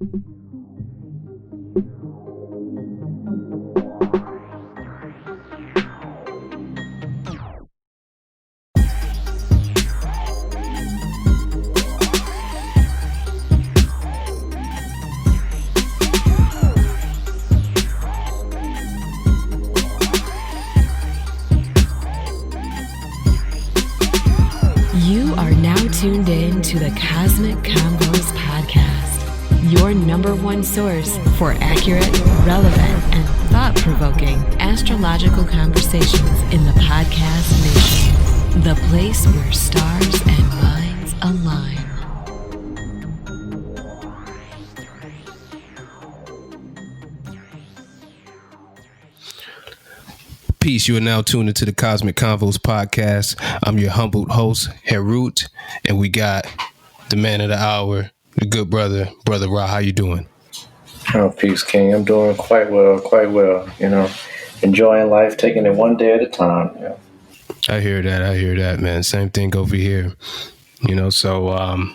You are now tuned in to the Cosmic Combos Podcast, your number one source for accurate, relevant, and thought-provoking astrological conversations in the podcast nation. The place where stars and minds align. Peace. You are now tuned into the Cosmic Convos Podcast. I'm your humbled host, Herut, and we got the man of the hour, the good brother Ra. How you doing? Oh, peace, King. I'm doing quite well. You know, enjoying life, taking it one day at a time. Yeah. I hear that, man. Same thing over here. You know, so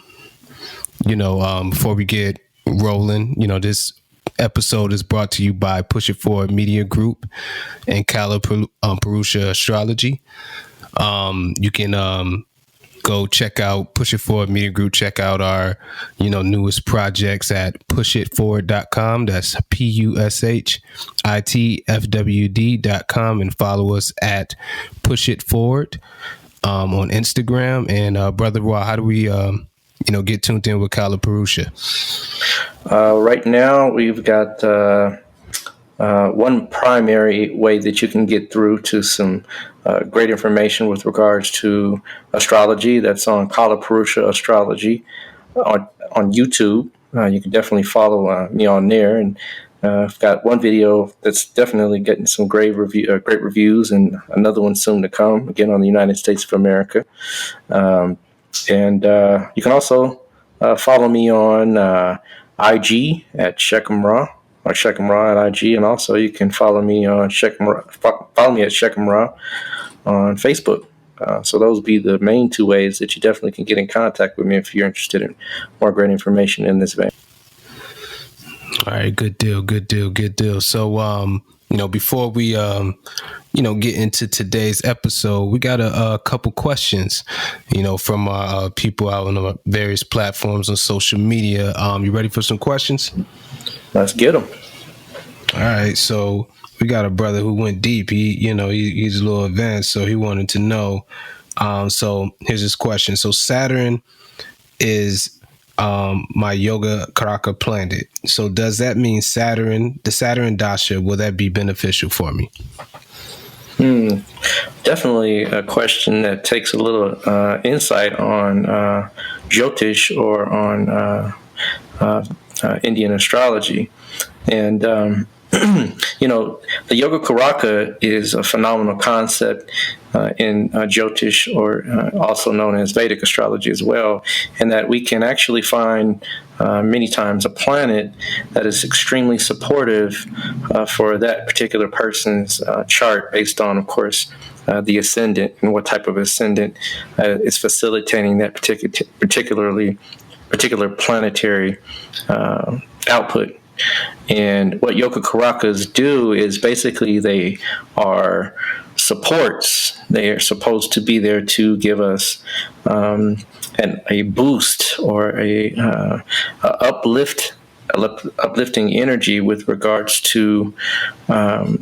before we get rolling, this episode is brought to you by Push It Forward Media Group and Purusha Astrology. You can go check out Push It Forward Media Group. Check out our newest projects at pushitforward.com. That's pushitfwd.com, and follow us at Push It Forward on Instagram. And brother Ra, how do we get tuned in with Kala Purusha? Right now, we've got one primary way that you can get through to some great information with regards to astrology. That's on Kala Purusha Astrology on YouTube. You can definitely follow me on there. And I've got one video that's definitely getting some great reviews, and another one soon to come, again on the United States of America. And you can also follow me on IG at Shechem Ra, or Shechem Ra at IG, and also you can follow me on follow me at Shechem Ra on Facebook. So those would be the main two ways that you definitely can get in contact with me if you're interested in more great information in this vein. All right, good deal. So before we get into today's episode, we got a couple questions, from our people out on the various platforms on social media. You ready for some questions? Let's get them. All right, so we got a brother who went deep. He's a little advanced, so he wanted to know. So here's his question. So Saturn is my Yoga Karaka planet. So does that mean the Saturn Dasha, will that be beneficial for me? Definitely a question that takes a little insight on Jyotish or on Indian astrology. And, the Yoga Karaka is a phenomenal concept in Jyotish, or also known as Vedic astrology as well, and that we can actually find many times a planet that is extremely supportive for that particular person's chart, based on, of course, the ascendant and what type of ascendant is facilitating that particular planetary output. And what Yoga Karakas do is basically they are supports. They are supposed to be there to give us a boost or a uplifting energy with regards to the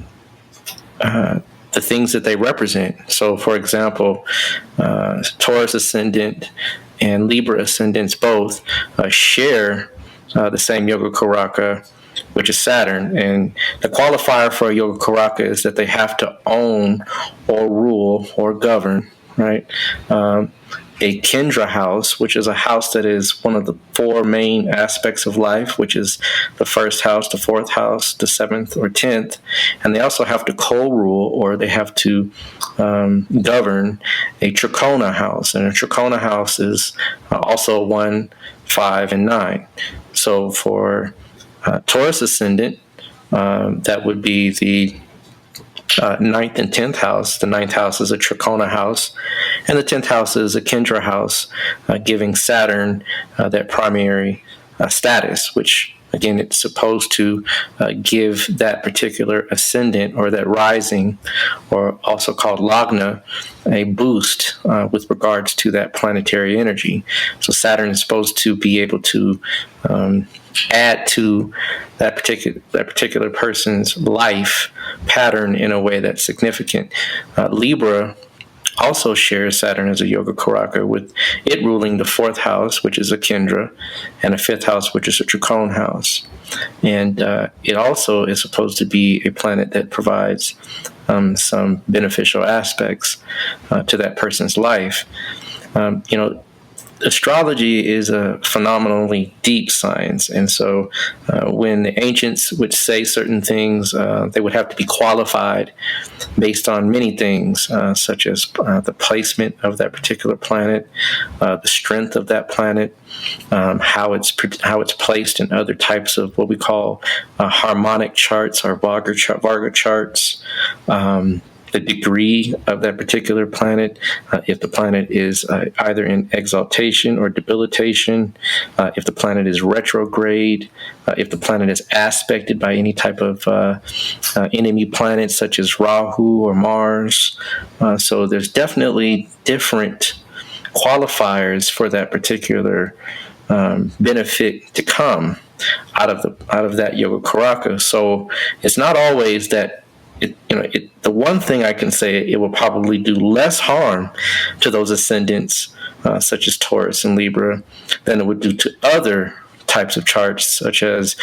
things that they represent. So, for example, Taurus ascendant and Libra ascendants both share the same Yoga Karaka, which is Saturn. And the qualifier for a Yoga Karaka is that they have to own or rule or govern, right? A Kendra house, which is a house that is one of the four main aspects of life, which is the first house, the fourth house, the seventh or 10th. And they also have to co-rule, or they have to govern a Trikona house. And a Trikona house is also 1, 5, and 9. So for Taurus ascendant, that would be the 9th and 10th house. The 9th house is a Trikona house, and the 10th house is a Kendra house, giving Saturn that primary status, which Again, it's supposed to give that particular ascendant or that rising, or also called lagna, a boost with regards to that planetary energy. So Saturn is supposed to be able to add to that particular person's life pattern in a way that's significant. Libra also shares Saturn as a Yoga Karaka, with it ruling the fourth house, which is a Kendra, and a fifth house, which is a Trikona house. And it also is supposed to be a planet that provides some beneficial aspects to that person's life. Astrology is a phenomenally deep science, and so when the ancients would say certain things, they would have to be qualified based on many things, such as the placement of that particular planet, the strength of that planet, how it's placed in other types of what we call harmonic charts or Varga charts. The degree of that particular planet, if the planet is either in exaltation or debilitation, if the planet is retrograde, if the planet is aspected by any type of enemy planet such as Rahu or Mars. So there's definitely different qualifiers for that particular benefit to come out of that Yoga Karaka. So it's not always that. The one thing I can say, it will probably do less harm to those ascendants, such as Taurus and Libra, than it would do to other types of charts, such as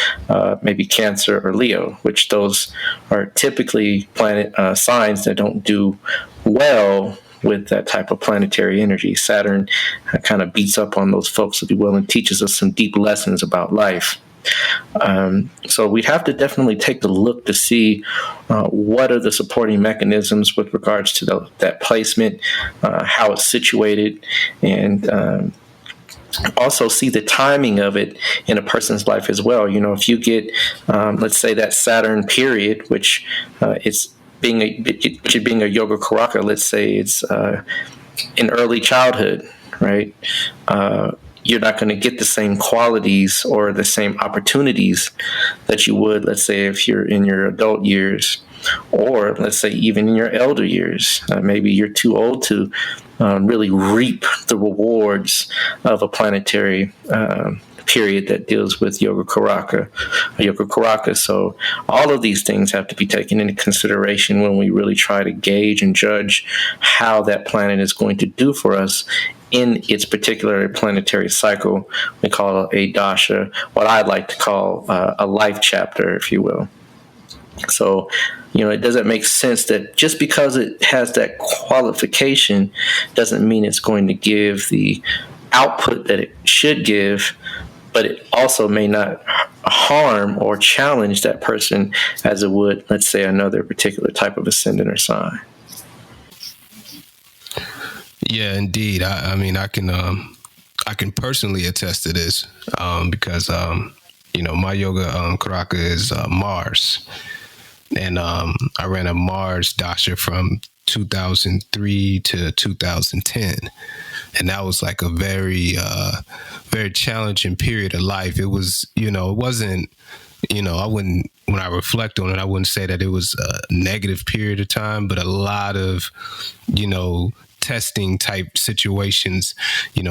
maybe Cancer or Leo, which those are typically planet signs that don't do well with that type of planetary energy. Saturn kind of beats up on those folks, if you will, and teaches us some deep lessons about life. So we'd have to definitely take a look to see what are the supporting mechanisms with regards to that placement, how it's situated, and also see the timing of it in a person's life as well. If you get, let's say, that Saturn period, which it's being a Yoga Karaka, let's say it's in early childhood, right? You're not going to get the same qualities or the same opportunities that you would, let's say, if you're in your adult years, or let's say even in your elder years. Maybe you're too old to really reap the rewards of a planetary period that deals with Yoga Karaka. So all of these things have to be taken into consideration when we really try to gauge and judge how that planet is going to do for us in its particular planetary cycle. We call it a dasha, what I'd like to call a life chapter, if you will. So, it doesn't make sense that just because it has that qualification doesn't mean it's going to give the output that it should give, but it also may not harm or challenge that person as it would, let's say, another particular type of ascendant or sign. Yeah, indeed. I mean, I can personally attest to this because my Yoga Karaka is Mars, and I ran a Mars dasha from 2003 to 2010, and that was like a very very challenging period of life. It was, it wasn't, I wouldn't, when I reflect on it, I wouldn't say that it was a negative period of time, but a lot of, testing type situations,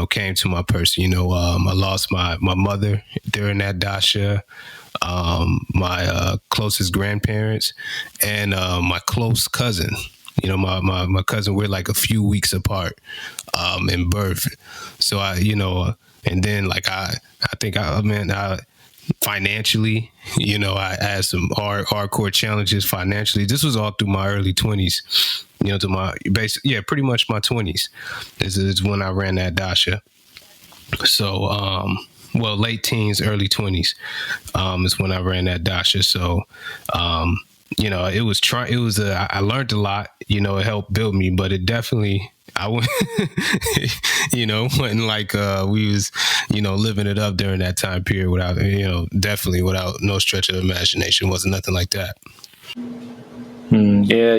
came to my person. I lost my mother during that dasha, my closest grandparents, and my close cousin. My cousin, we're like a few weeks apart in birth. So and then I think financially, I had some hardcore challenges financially. This was all through my early 20s, to my pretty much my 20s. This is when I ran that dasha. So, late teens, early 20s is when I ran that dasha. So, I learned a lot, it helped build me, but it definitely, I went, wasn't like we was, living it up during that time period without, definitely without no stretch of imagination. Wasn't nothing like that. Yeah,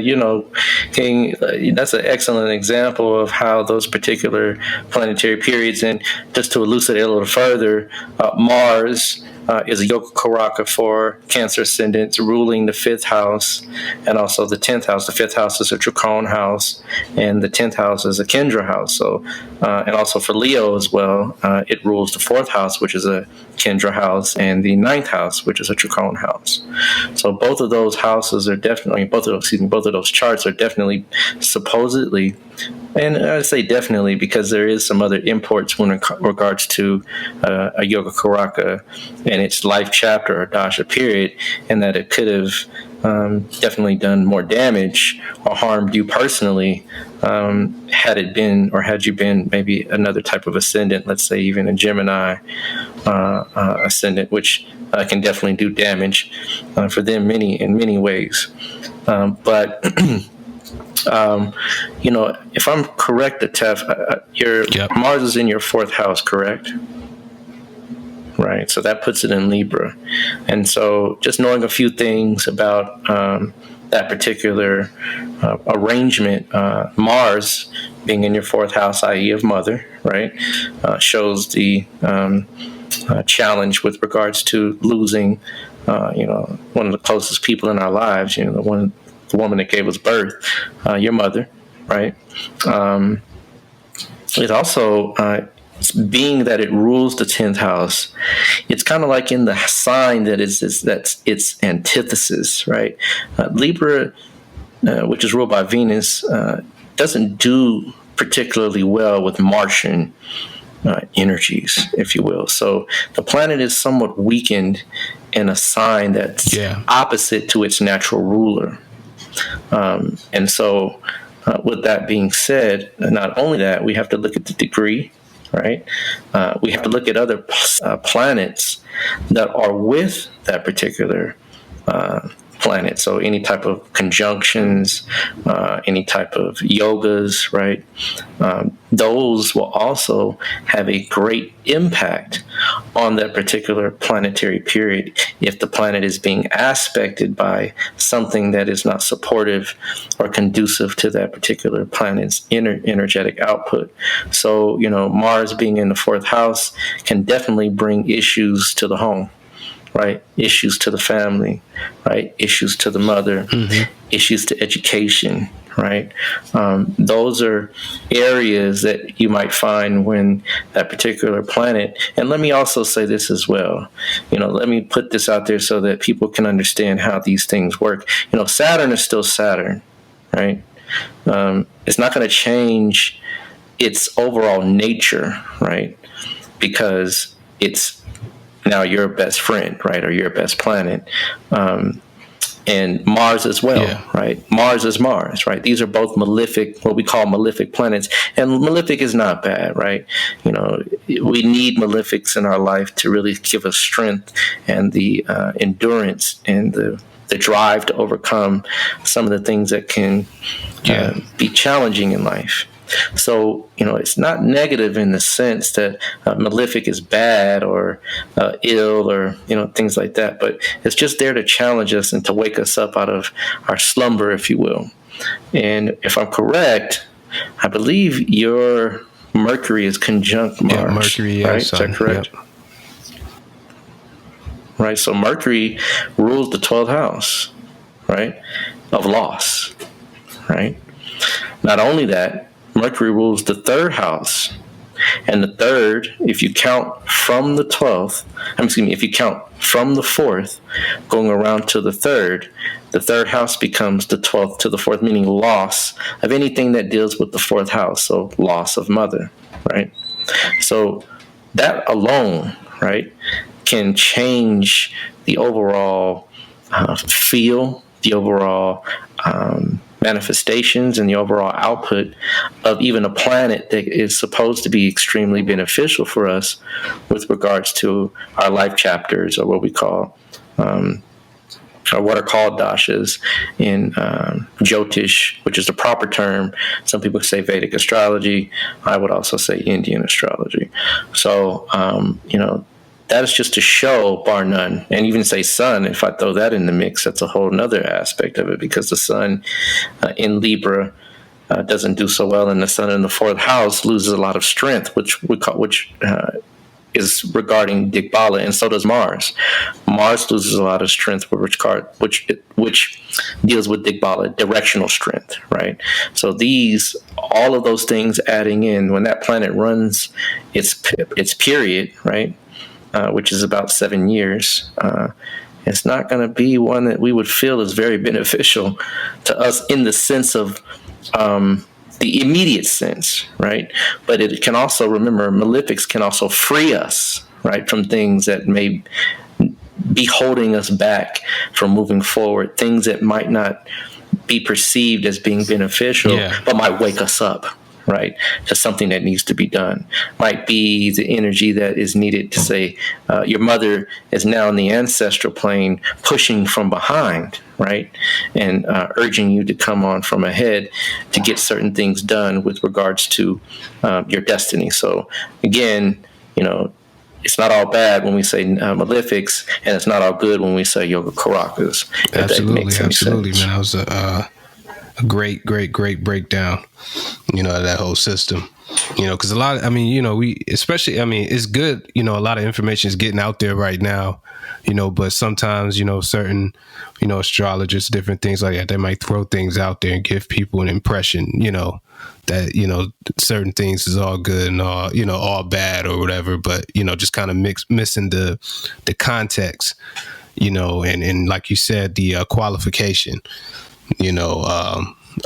King, that's an excellent example of how those particular planetary periods, and just to elucidate a little further, Mars is a Yoga Karaka for Cancer ascendant, ruling the 5th house and also the 10th house. The 5th house is a Trikona house, and the 10th house is a Kendra house. So, and also for Leo as well, it rules the 4th house, which is a Kendra house, and the 9th house, which is a Trikona house. So both of those houses are definitely, both of those charts are definitely supposedly, and I say definitely because there is some other imports when it regards to a Yoga Karaka and its life chapter or dasha period, and that it could have definitely done more damage or harmed you personally had it been, or had you been maybe another type of ascendant, let's say even a Gemini ascendant, which can definitely do damage for them in many ways. But if I'm correct, Atef, your Mars is in your 4th house, correct? Right, so that puts it in Libra. And so just knowing a few things about that particular arrangement, Mars being in your 4th house, i.e. of mother, right, shows the challenge with regards to losing, one of the closest people in our lives, the woman that gave us birth, your mother, right? It also, being that it rules the 10th house, it's kind of like in the sign that's its antithesis, right? Libra, which is ruled by Venus, doesn't do particularly well with Martian energies, if you will. So the planet is somewhat weakened in a sign that's opposite to its natural ruler. And so with that being said, not only that, we have to look at the degree, right? We have to look at other planets that are with that particular planet. So any type of conjunctions, any type of yogas, right? Those will also have a great impact on that particular planetary period if the planet is being aspected by something that is not supportive or conducive to that particular planet's energetic output. So, Mars being in the 4th house can definitely bring issues to the home. Right? Issues to the family, right? Issues to the mother, issues to education, right? Those are areas that you might find when that particular planet, and let me also say this as well, let me put this out there so that people can understand how these things work. Saturn is still Saturn, right? It's not going to change its overall nature, right? Because it's now your best friend, right, or your best planet, and Mars as well, right? Mars is Mars, right? These are both malefic, what we call malefic planets, and malefic is not bad, right? We need malefics in our life to really give us strength and the endurance and the drive to overcome some of the things that can be challenging in life. So, it's not negative in the sense that malefic is bad or ill or, things like that. But it's just there to challenge us and to wake us up out of our slumber, if you will. And if I'm correct, I believe your Mercury is conjunct Mars. Yeah, Mercury, right? Is that correct? Yep. Right. So Mercury rules the 12th house, right, of loss, right? Not only that, Mercury rules the 3rd house, and the 3rd, if you count from the 12th, if you count from the 4th, going around to the 3rd house becomes the 12th to the 4th, meaning loss of anything that deals with the 4th house, so loss of mother, right? So that alone, right, can change the overall feel, the overall manifestations and the overall output of even a planet that is supposed to be extremely beneficial for us with regards to our life chapters, or what we call or what are called dashas in Jyotish, which is the proper term. Some people say Vedic astrology. I would also say Indian astrology. So, that is just to show, bar none, and even say sun, if I throw that in the mix, that's a whole other aspect of it, because the sun in Libra doesn't do so well, and the sun in the 4th house loses a lot of strength, which is regarding Dikbala, and so does Mars. Mars loses a lot of strength with which deals with Dikbala, directional strength, right? So all of those things adding in, when that planet runs its period, right, which is about 7 years, it's not going to be one that we would feel is very beneficial to us in the sense of the immediate sense, right? But it can also, remember, malefics can also free us, right, from things that may be holding us back from moving forward, things that might not be perceived as being beneficial, but might wake us up, right, to something that needs to be done. Might be the energy that is needed to say, your mother is now in the ancestral plane, pushing from behind, right, and urging you to come on from ahead to get certain things done with regards to your destiny. So again, it's not all bad when we say malefics, and it's not all good when we say yoga karakas. Absolutely, man. That was a great breakdown, of that whole system. Because a lot, it's good, a lot of information is getting out there right now, but sometimes, certain, astrologers, different things like that, they might throw things out there and give people an impression, that, certain things is all good and all, all bad or whatever, but, just kind of missing the context, and like you said, the qualification,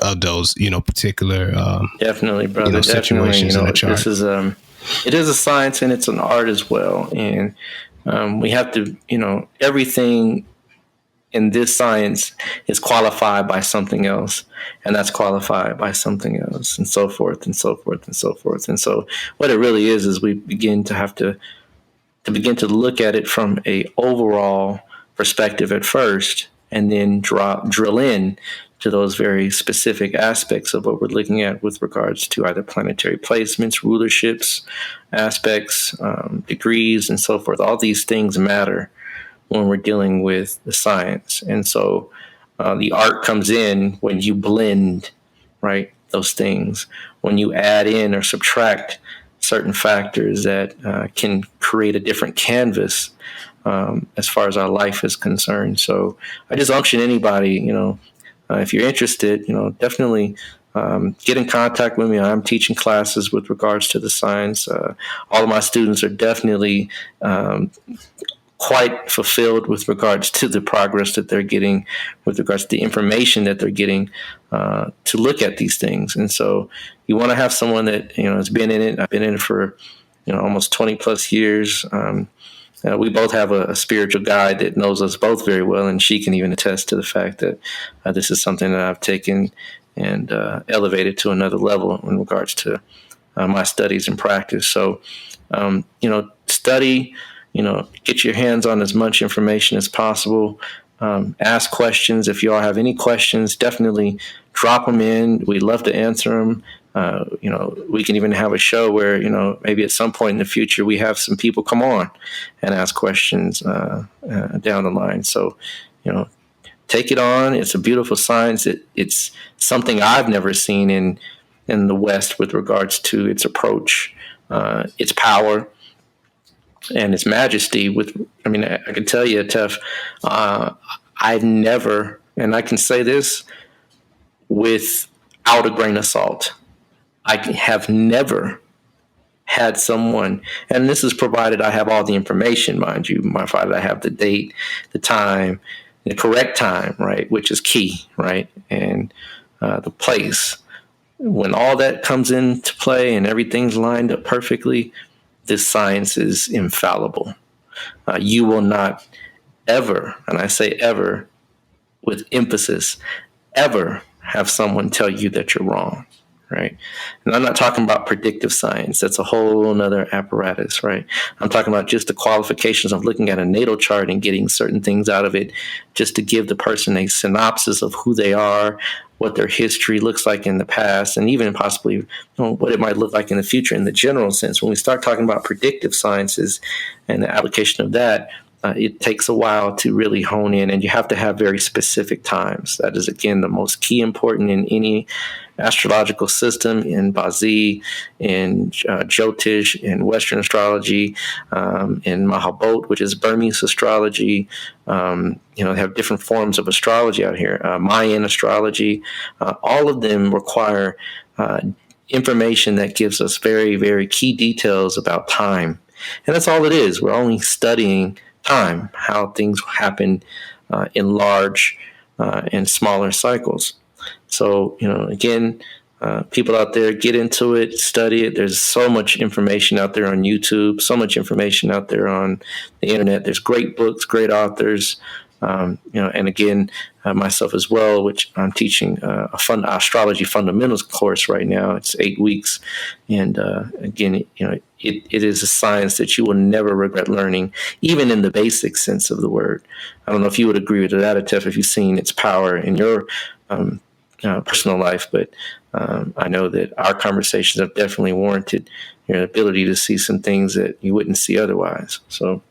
of those, particular, definitely, brother, situations in the chart. This is, it is a science and it's an art as well. And we have to, everything in this science is qualified by something else, and that's qualified by something else, and so forth and so forth and so forth. And so what it really is we begin to have to begin to look at it from a overall perspective at first, and then drill in to those very specific aspects of what we're looking at with regards to either planetary placements, rulerships, aspects, degrees, and so forth. All these things matter when we're dealing with the science. And so the art comes in when you blend, right, those things, when you add in or subtract certain factors that can create a different canvas as far as our life is concerned. So I just unction anybody, if you're interested, definitely get in contact with me. I'm teaching classes with regards to the science. All of my students are definitely quite fulfilled with regards to the progress that they're getting, with regards to the information that they're getting to look at these things. And so you want to have someone that, has been in it. I've been in it for, almost 20 plus years. We both have a spiritual guide that knows us both very well, and she can even attest to the fact that this is something that I've taken and elevated to another level in regards to my studies and practice. So, study, get your hands on as much information as possible. Ask questions. If you all have any questions, definitely drop them in. We'd love to answer them. We can even have a show where, maybe at some point in the future, we have some people come on and ask questions down the line. So, take it on. It's a beautiful science. It's something I've never seen in the West with regards to its approach, its power, and its majesty. I can tell you, Tef, I've never, and I can say this without a grain of salt, I have never had someone, and this is provided I have all the information, mind you, provided I have the date, the time, the correct time, right, which is key, right, and the place. When all that comes into play and everything's lined up perfectly, this science is infallible. You will not ever, and I say ever with emphasis, ever have someone tell you that you're wrong. Right. And I'm not talking about predictive science. That's a whole nother apparatus, right? I'm talking about just the qualifications of looking at a natal chart and getting certain things out of it just to give the person a synopsis of who they are, what their history looks like in the past, and even possibly what it might look like in the future in the general sense. When we start talking about predictive sciences and the application of that, it takes a while to really hone in, and you have to have very specific times. That is, again, the most key important in any astrological system in Bazi, in Jyotish, in Western astrology, in Mahabot, which is Burmese astrology. They have different forms of astrology out here. Mayan astrology, all of them require information that gives us very, very key details about time. And that's all it is. We're only studying time, how things happen in large and smaller cycles. So, again, people out there, get into it, study it. There's so much information out there on YouTube, so much information out there on the internet. There's great books, great authors, and again, myself as well, which I'm teaching astrology fundamentals course right now. It's 8 weeks. And again, it is a science that you will never regret learning, even in the basic sense of the word. I don't know if you would agree with that, Atef, if you've seen its power in your personal life, but I know that our conversations have definitely warranted your ability to see some things that you wouldn't see otherwise. So,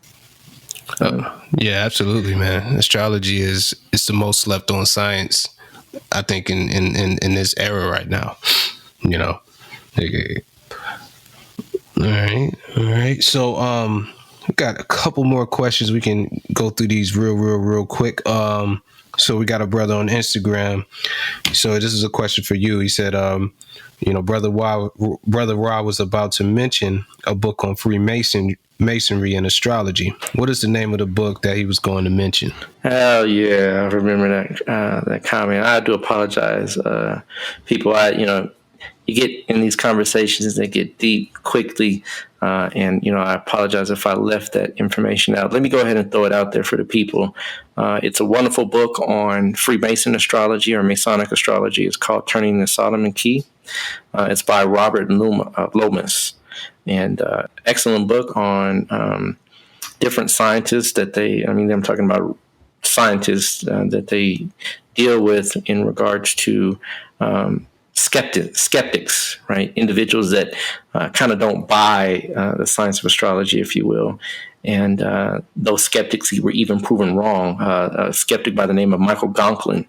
yeah, absolutely, man. Astrology is the most slept on science, I think, in this era right now. All right. So, we got a couple more questions. We can go through these real quick. So we got a brother on Instagram. So this is a question for you. He said, Brother Ra was about to mention a book on Freemasonry and astrology. What is the name of the book that he was going to mention? Oh yeah, I remember that comment. I do apologize, people. You get in these conversations, they get deep quickly, and I apologize if I left that information out. Let me go ahead and throw it out there for the people. It's a wonderful book on Freemason astrology or Masonic astrology. It's called Turning the Solomon Key. It's by Robert Lomas, and excellent book on different scientists that I'm talking about scientists that they deal with in regards to skeptics, right? Individuals that kind of don't buy the science of astrology, if you will. And those skeptics were even proven wrong. A skeptic by the name of Michael Gonklin.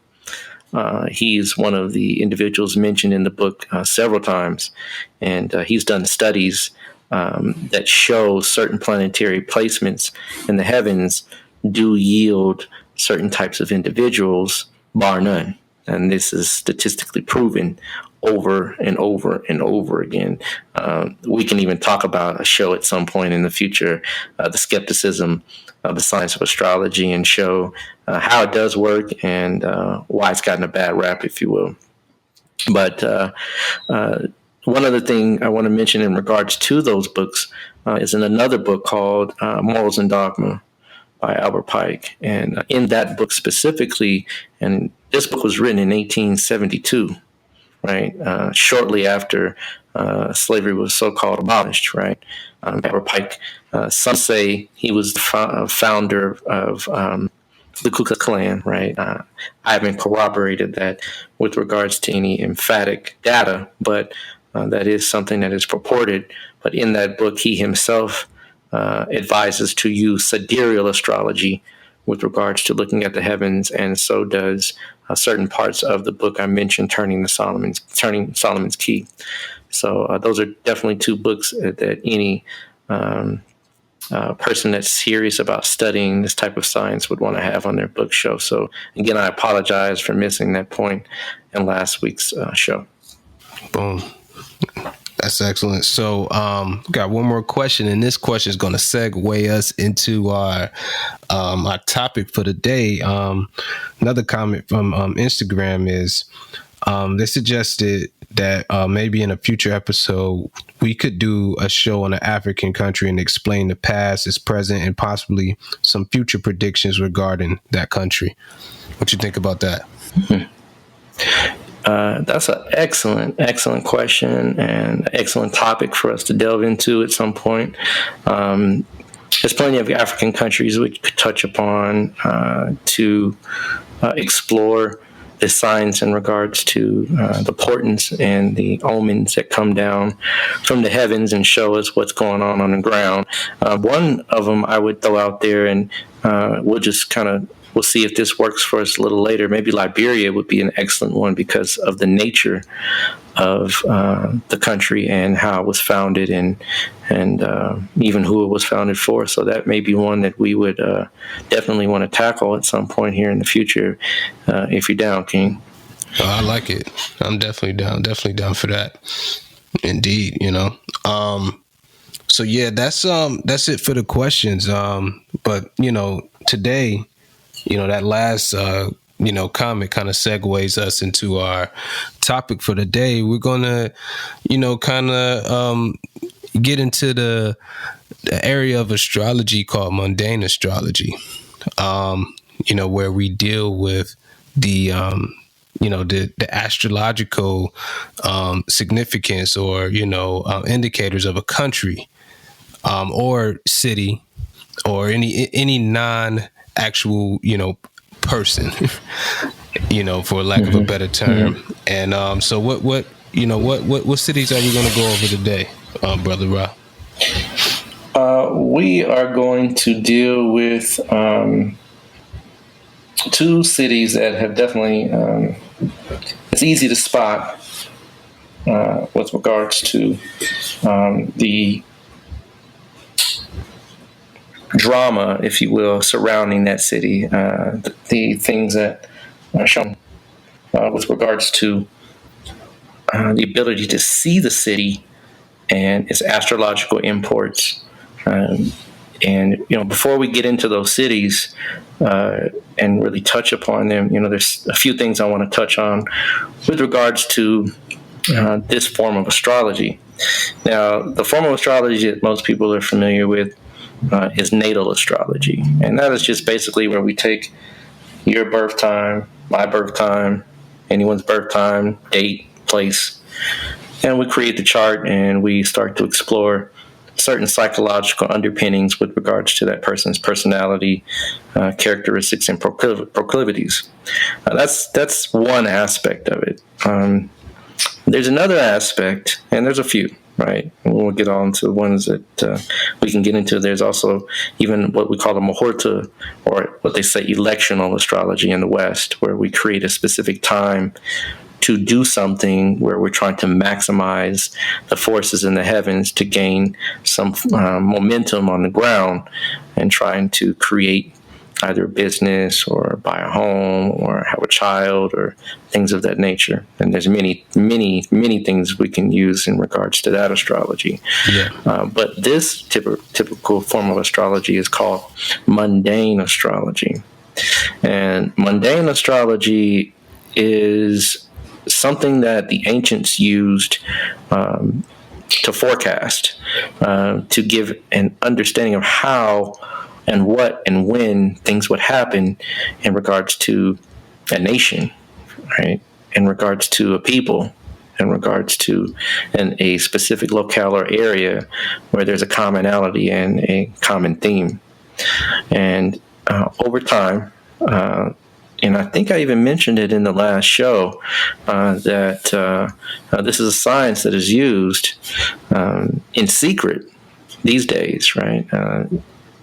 He's one of the individuals mentioned in the book several times. And he's done studies that show certain planetary placements in the heavens do yield certain types of individuals, bar none. And this is statistically proven over and over and over again. We can even talk about a show at some point in the future, the skepticism of the science of astrology, and show how it does work and why it's gotten a bad rap, if you will. But one other thing I want to mention in regards to those books is in another book called Morals and Dogma by Albert Pike. And in that book specifically, and this book was written in 1872, right? Shortly after slavery was so-called abolished, right? Albert Pike, some say he was the founder of the Ku Klux Klan, right? I haven't corroborated that with regards to any emphatic data, but that is something that is purported. But in that book, he himself advises to use sidereal astrology with regards to looking at the heavens, and so does certain parts of the book I mentioned, Turning Solomon's Key. So those are definitely two books that any person that's serious about studying this type of science would want to have on their bookshelf. So again, I apologize for missing that point in last week's show. Boom. That's excellent. So, got one more question, and this question is going to segue us into our topic for the day. Another comment from Instagram is they suggested that maybe in a future episode we could do a show on an African country and explain the past, its present, and possibly some future predictions regarding that country. What you think about that? That's an excellent question and excellent topic for us to delve into at some point. There's plenty of African countries we could touch upon to explore the science in regards to the portents and the omens that come down from the heavens and show us what's going on the ground. One of them I would throw out there, and we'll just kind of we'll see if this works for us a little later. Maybe Liberia would be an excellent one because of the nature of the country and how it was founded, and even who it was founded for. So that may be one that we would definitely want to tackle at some point here in the future, if you're down, King. Oh, I like it. I'm definitely down for that. Indeed, So yeah, that's it for the questions. But today, that last comment kind of segues us into our topic for the day. We're gonna, kind of get into the area of astrology called mundane astrology. Where we deal with the the astrological significance or indicators of a country or city or any non-actual person, for lack of a better term. And so what cities are we going to go over today, Brother Ra? We are going to deal with two cities that have definitely, it's easy to spot with regards to the drama, if you will, surrounding that city, the things that are shown with regards to the ability to see the city and its astrological imports. And before we get into those cities and really touch upon them, there's a few things I want to touch on with regards to this form of astrology. Now, the form of astrology that most people are familiar with is natal astrology, and that is just basically where we take your birth time, my birth time, anyone's birth time, date, place, and we create the chart and we start to explore certain psychological underpinnings with regards to that person's personality, characteristics, and proclivities. That's one aspect of it. There's another aspect, and there's a few, right? And we'll get on to the ones that we can get into. There's also even what we call a muhurta, or what they say electional astrology in the West, where we create a specific time to do something where we're trying to maximize the forces in the heavens to gain some momentum on the ground and trying to create either a business or buy a home or have a child or things of that nature. And there's many, many, many things we can use in regards to that astrology. Yeah. But this typical form of astrology is called mundane astrology. And mundane astrology is something that the ancients used to forecast, to give an understanding of how and what and when things would happen in regards to a nation, right? In regards to a people, in regards to a specific locale or area where there's a commonality and a common theme. And over time, and I think I even mentioned it in the last show, that this is a science that is used in secret these days, right?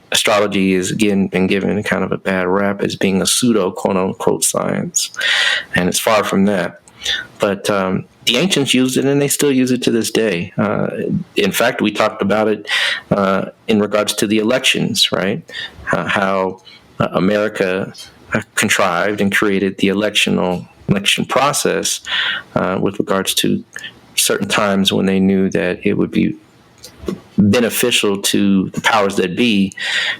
Astrology is, again, been given kind of a bad rap as being a pseudo, quote-unquote, science. And it's far from that. But the ancients used it, and they still use it to this day. In fact, we talked about it in regards to the elections, right? How America contrived and created the election process with regards to certain times when they knew that it would be beneficial to the powers that be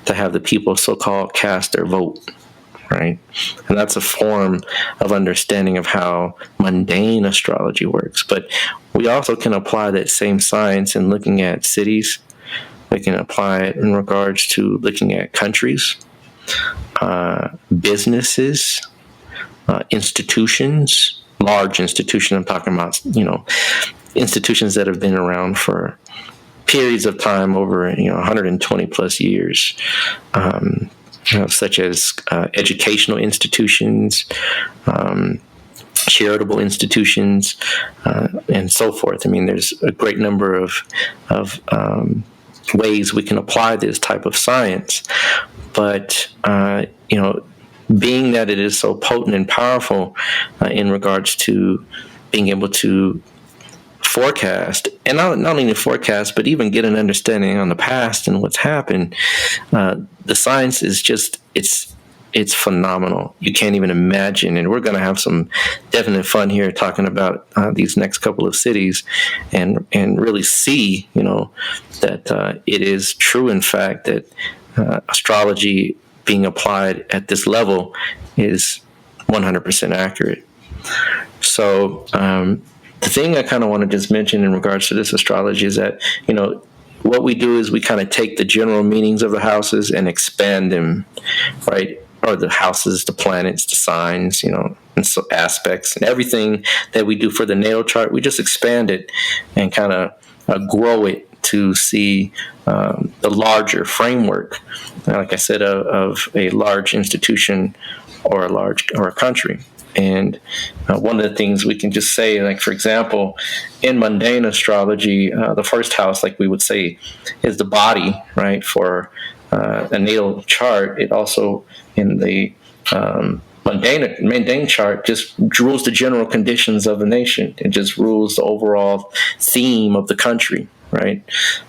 to have the people so-called cast their vote, right? And that's a form of understanding of how mundane astrology works. But we also can apply that same science in looking at cities. We can apply it in regards to looking at countries, businesses, institutions, large institutions. I'm talking about, institutions that have been around for periods of time over 120 plus years, such as educational institutions, charitable institutions, and so forth. I mean, there's a great number of ways we can apply this type of science, but being that it is so potent and powerful in regards to being able to forecast, and not only forecast, but even get an understanding on the past and what's happened. The science is just, it's phenomenal. You can't even imagine. And we're going to have some definite fun here talking about these next couple of cities and really see, that it is true, in fact, that astrology being applied at this level is 100% accurate. So the thing I kind of want to just mention in regards to this astrology is that, what we do is we kind of take the general meanings of the houses and expand them, right? Or the houses, the planets, the signs, and so aspects and everything that we do for the natal chart, we just expand it and kind of grow it to see the larger framework, like I said, of a large institution or a country. And one of the things we can just say, like, for example, in mundane astrology, the first house, like we would say, is the body, right? For a natal chart, it also, in the mundane chart, just rules the general conditions of the nation. It just rules the overall theme of the country, right?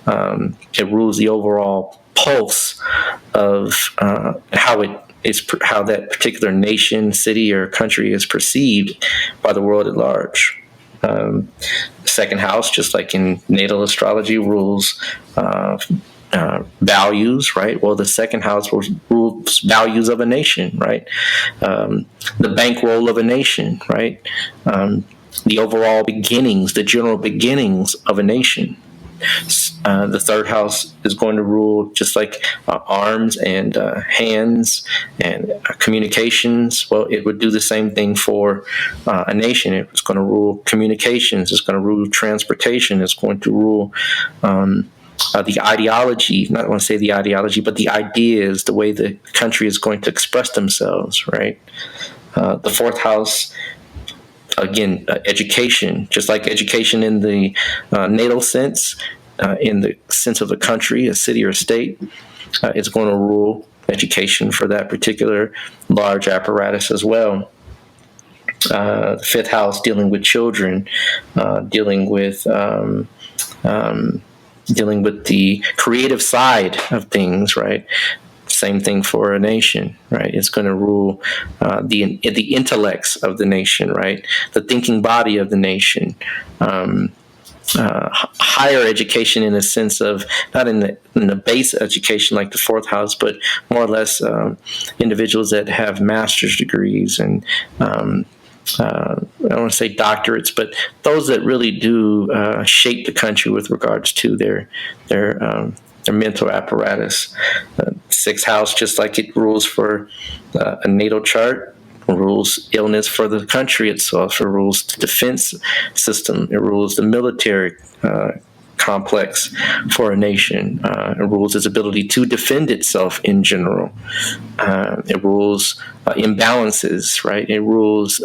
It rules the overall pulse of how that particular nation, city, or country is perceived by the world at large. Second house, just like in natal astrology, rules values, right? Well, the second house rules values of a nation, right? The bankroll of a nation, right? The overall beginnings, the general beginnings of a nation. The third house is going to rule just like arms and hands and communications. Well, it would do the same thing for a nation. It's going to rule communications. It's going to rule transportation. It's going to rule the ideology. Not want to say the ideology, but the ideas, the way the country is going to express themselves, right? The fourth house, again, education, just like education in the natal sense, in the sense of a country, a city or a state, it's going to rule education for that particular large apparatus as well. The fifth house, dealing with children, dealing with the creative side of things, right? Same thing for a nation, right? It's going to rule the intellects of the nation, right? The thinking body of the nation. Higher education in the sense of not in the base education like the fourth house, but more or less individuals that have master's degrees and I don't want to say doctorates, but those that really do shape the country with regards to their mental apparatus. Sixth house, just like it rules for a natal chart, rules illness for the country itself. It rules the defense system. It rules the military complex for a nation. It rules its ability to defend itself in general. It rules imbalances, right? It rules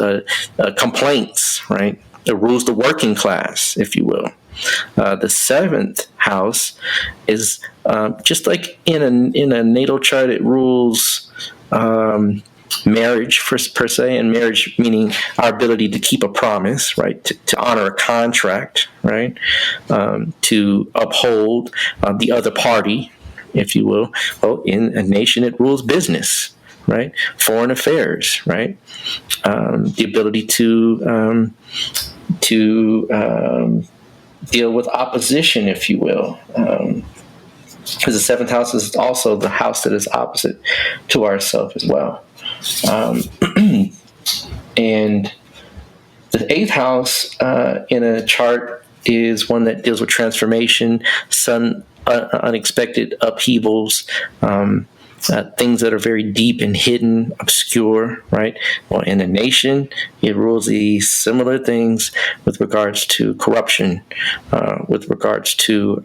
complaints, right? It rules the working class, if you will. The seventh house is just like in a natal chart, it rules marriage per se, and marriage meaning our ability to keep a promise, right? To honor a contract, right? To uphold the other party, if you will. Well, in a nation, it rules business, right? Foreign affairs, right? The ability to deal with opposition, if you will. Because the seventh house is also the house that is opposite to ourselves as well. And the eighth house in a chart is one that deals with transformation, sudden, unexpected upheavals, things that are very deep and hidden, obscure, right? Well, in a nation, it rules the similar things with regards to corruption, with regards to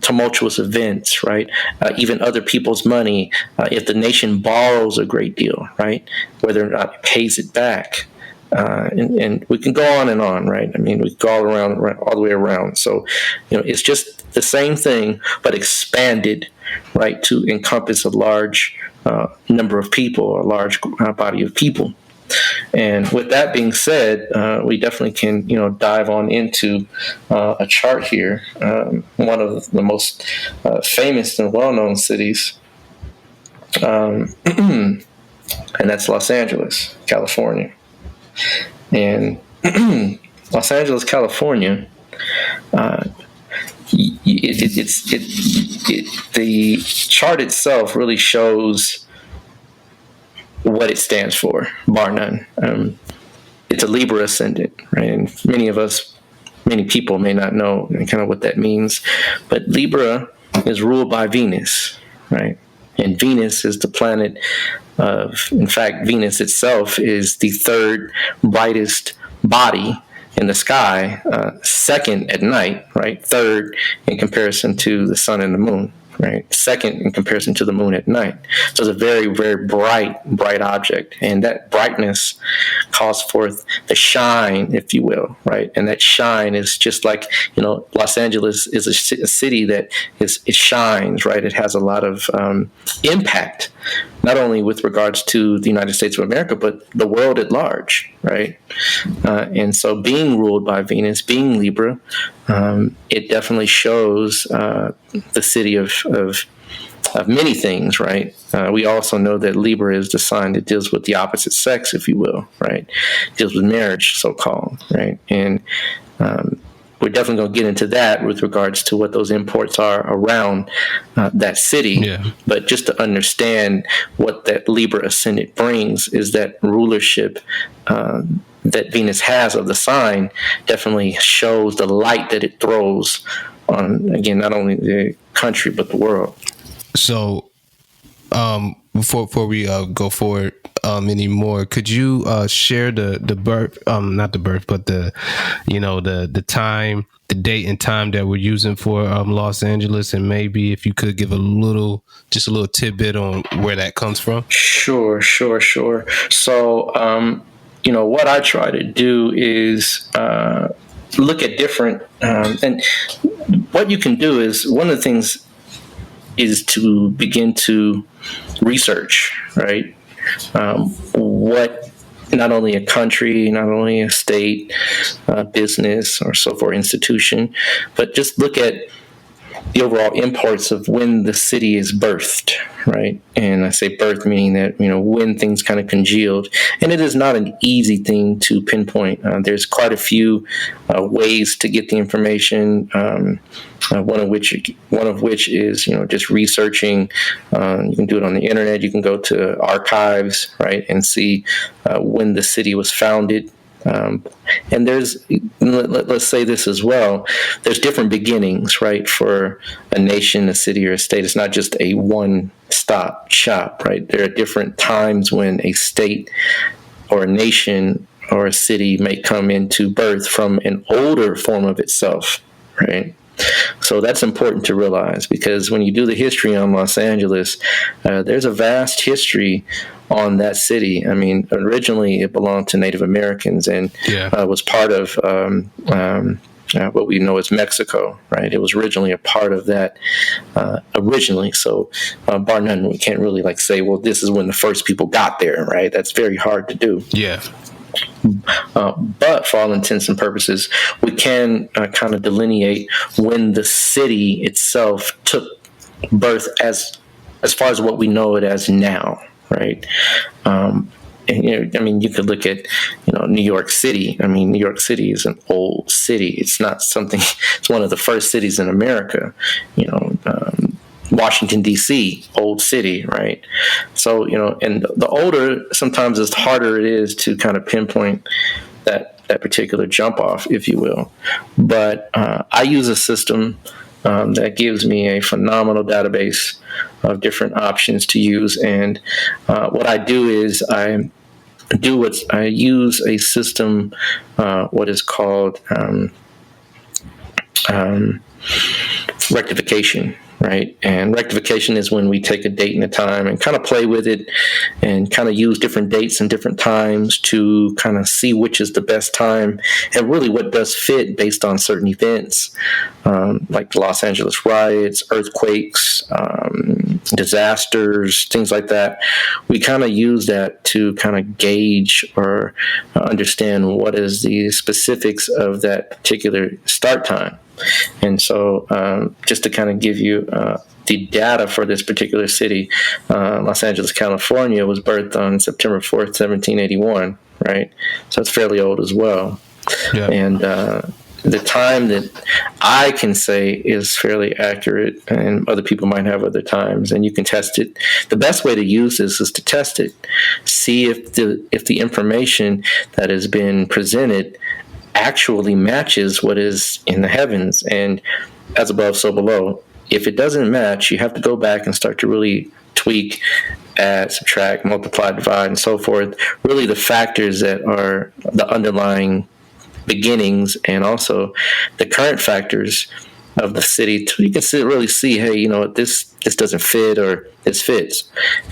tumultuous events, right? Even other people's money. If the nation borrows a great deal, right? Whether or not it pays it back. and we can go on, right? I mean, we go all the way around. So, it's just the same thing, but expanded, right, to encompass a large number of people, a large body of people. And with that being said, we definitely can, dive on into a chart here. One of the most famous and well-known cities, and that's Los Angeles, California. And Los Angeles, California, the chart itself really shows what it stands for, bar none. It's a Libra ascendant, right? And many people may not know kind of what that means, but Libra is ruled by Venus, right? And Venus is the planet in fact, Venus itself is the third brightest body in the sky, second at night, right? Third in comparison to the sun and the moon, right? Second in comparison to the moon at night. So it's a very, very bright object. And that brightness calls forth the shine, if you will, right? And that shine is just like, Los Angeles is a city that it shines, right? It has a lot of impact, not only with regards to the United States of America, but the world at large, right? And so being ruled by Venus, being Libra, it definitely shows the city of many things, right? We also know that Libra is the sign that deals with the opposite sex, if you will, right? Deals with marriage, so-called, right? And we're definitely going to get into that with regards to what those imports are around that city. Yeah. But just to understand what that Libra ascendant brings is that rulership that Venus has of the sign definitely shows the light that it throws on, again, not only the country, but the world. So before we go forward anymore, could you share the birth, not the birth, but the date and time that we're using for Los Angeles, and maybe if you could give just a little tidbit on where that comes from? Sure. So, what I try to do is look at different, and what you can do is, one of the things is to begin to research, right? What not only a country, not only a state, business, or so forth, institution, but just look at the overall imports of when the city is birthed, right? And I say birth meaning that, when things kind of congealed. And it is not an easy thing to pinpoint. There's quite a few ways to get the information. One of which is, just researching. You can do it on the internet. You can go to archives, right, and see when the city was founded. And let's say this as well, there's different beginnings, right, for a nation, a city, or a state. It's not just a one-stop shop, right? There are different times when a state or a nation or a city may come into birth from an older form of itself, right? So that's important to realize, because when you do the history on Los Angeles, there's a vast history on that city. I mean, originally it belonged to Native Americans and was part of what we know as Mexico, right? It was originally a part of that originally. So bar none, we can't really say, well, this is when the first people got there, right? That's very hard to do. Yeah. But for all intents and purposes, we can kind of delineate when the city itself took birth as far as what we know it as now, right? And, you could look at, New York City. I mean, New York City is an old city. It's not something. It's one of the first cities in America. Washington, D.C., old city, right? So, and the older, sometimes the harder it is to kind of pinpoint that particular jump off, if you will. But I use a system that gives me a phenomenal database of different options to use. And what I do is I use a system, what is called rectification. right? And rectification is when we take a date and a time and kind of play with it and kind of use different dates and different times to kind of see which is the best time and really what does fit based on certain events, like the Los Angeles riots, earthquakes, disasters, things like that. We kind of use that to kind of gauge or understand what is the specifics of that particular start time. And so just to kind of give you the data for this particular city, Los Angeles, California was birthed on September 4th, 1781, right? So it's fairly old as well. Yeah. And the time that I can say is fairly accurate, and other people might have other times, and you can test it. The best way to use this is to test it, see if the information that has been presented actually matches what is in the heavens, and as above, so below. If it doesn't match, you have to go back and start to really tweak, add, subtract, multiply, divide, and so forth. Really the factors that are the underlying beginnings and also the current factors of the city. You can really see, hey, you know, this doesn't fit or this fits.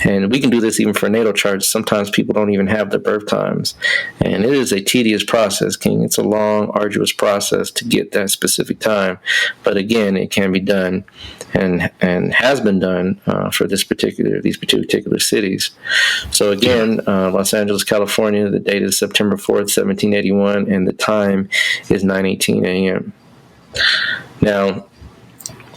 And we can do this even for natal charts. Sometimes people don't even have their birth times. And it is a tedious process, King. It's a long, arduous process to get that specific time. But again, it can be done and has been done for these particular cities. So again, Los Angeles, California, the date is September 4th, 1781, and the time is 9:18 a.m. Now,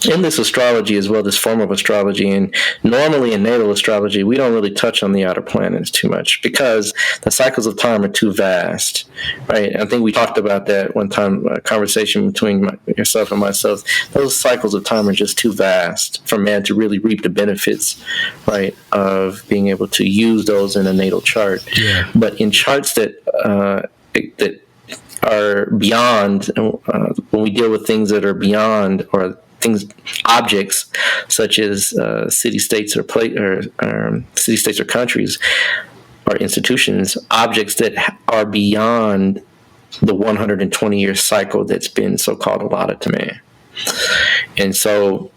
in this astrology as well, this form of astrology, and normally in natal astrology, we don't really touch on the outer planets too much because the cycles of time are too vast, right? I think we talked about that one time, a conversation between yourself and myself. Those cycles of time are just too vast for man to really reap the benefits, right, of being able to use those in a natal chart. Yeah. But in charts that are beyond, when we deal with things that are beyond, or objects such as city-states or city-states or countries or institutions, objects that are beyond the 120-year cycle that's been so-called allotted to man. And so,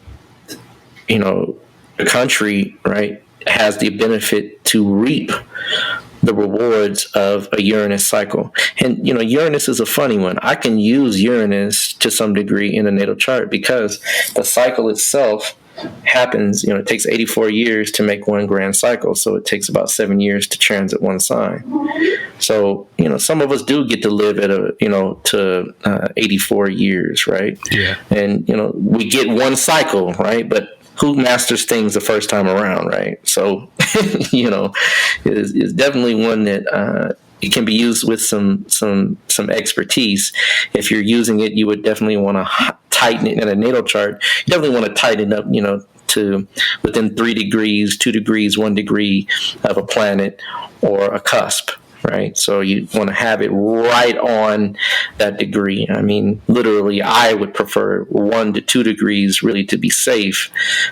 you know, the country, right, has the benefit to reap the rewards of a Uranus cycle. And, you know, Uranus is a funny one. I can use Uranus to some degree in a natal chart because the cycle itself happens, you know, it takes 84 years to make one grand cycle. So it takes about 7 years to transit one sign. So, you know, some of us do get to live at to 84 years, right? Yeah. And, you know, we get one cycle, right? But who masters things the first time around, right? So, you know, is definitely one that it can be used with some expertise. If you're using it, you would definitely want to tighten it in a natal chart. You definitely want to tighten it up, you know, to within 3 degrees, 2 degrees, 1 degree of a planet or a cusp. Right. So you want to have it right on that degree. I mean, literally, I would prefer 1 to 2 degrees really to be safe,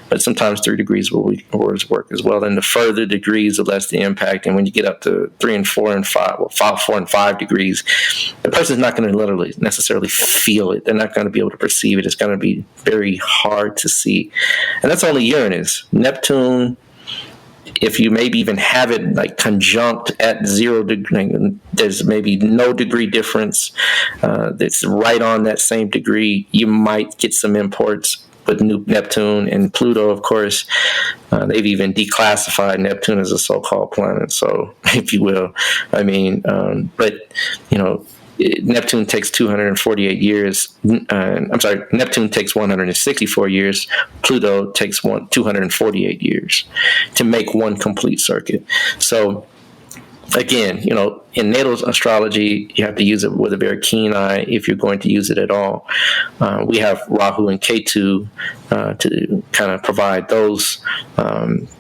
but sometimes 3 degrees will work as well. And the further degrees, the less the impact. And when you get up to 3 and 4 and 5, 4 and 5 degrees, the person's not going to literally necessarily feel it. They're not going to be able to perceive it. It's going to be very hard to see. And that's only Uranus. Neptune, if you maybe even have it like conjunct at 0 degree, there's maybe no degree difference. That's right on that same degree. You might get some imports with Neptune and Pluto, of course. They've even declassified Neptune as a so-called planet, so if you will. I mean, but you know, Neptune takes 248 years. Neptune takes 164 years. Pluto takes 248 years to make one complete circuit. So, again, you know, in natal astrology, you have to use it with a very keen eye if you're going to use it at all. We have Rahu and Ketu to kind of provide those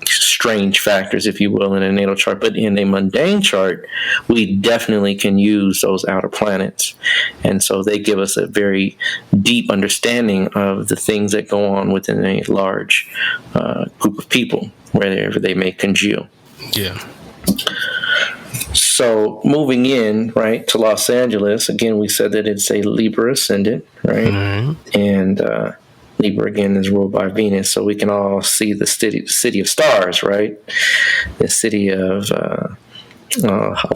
strange factors, if you will, in a natal chart. But in a mundane chart, we definitely can use those outer planets. And so they give us a very deep understanding of the things that go on within a large group of people, wherever they may congeal. Yeah. So moving in, right, to Los Angeles, again, we said that it's a Libra ascendant, right? Mm-hmm. And Libra again is ruled by Venus, so we can all see the city of stars, right? The city of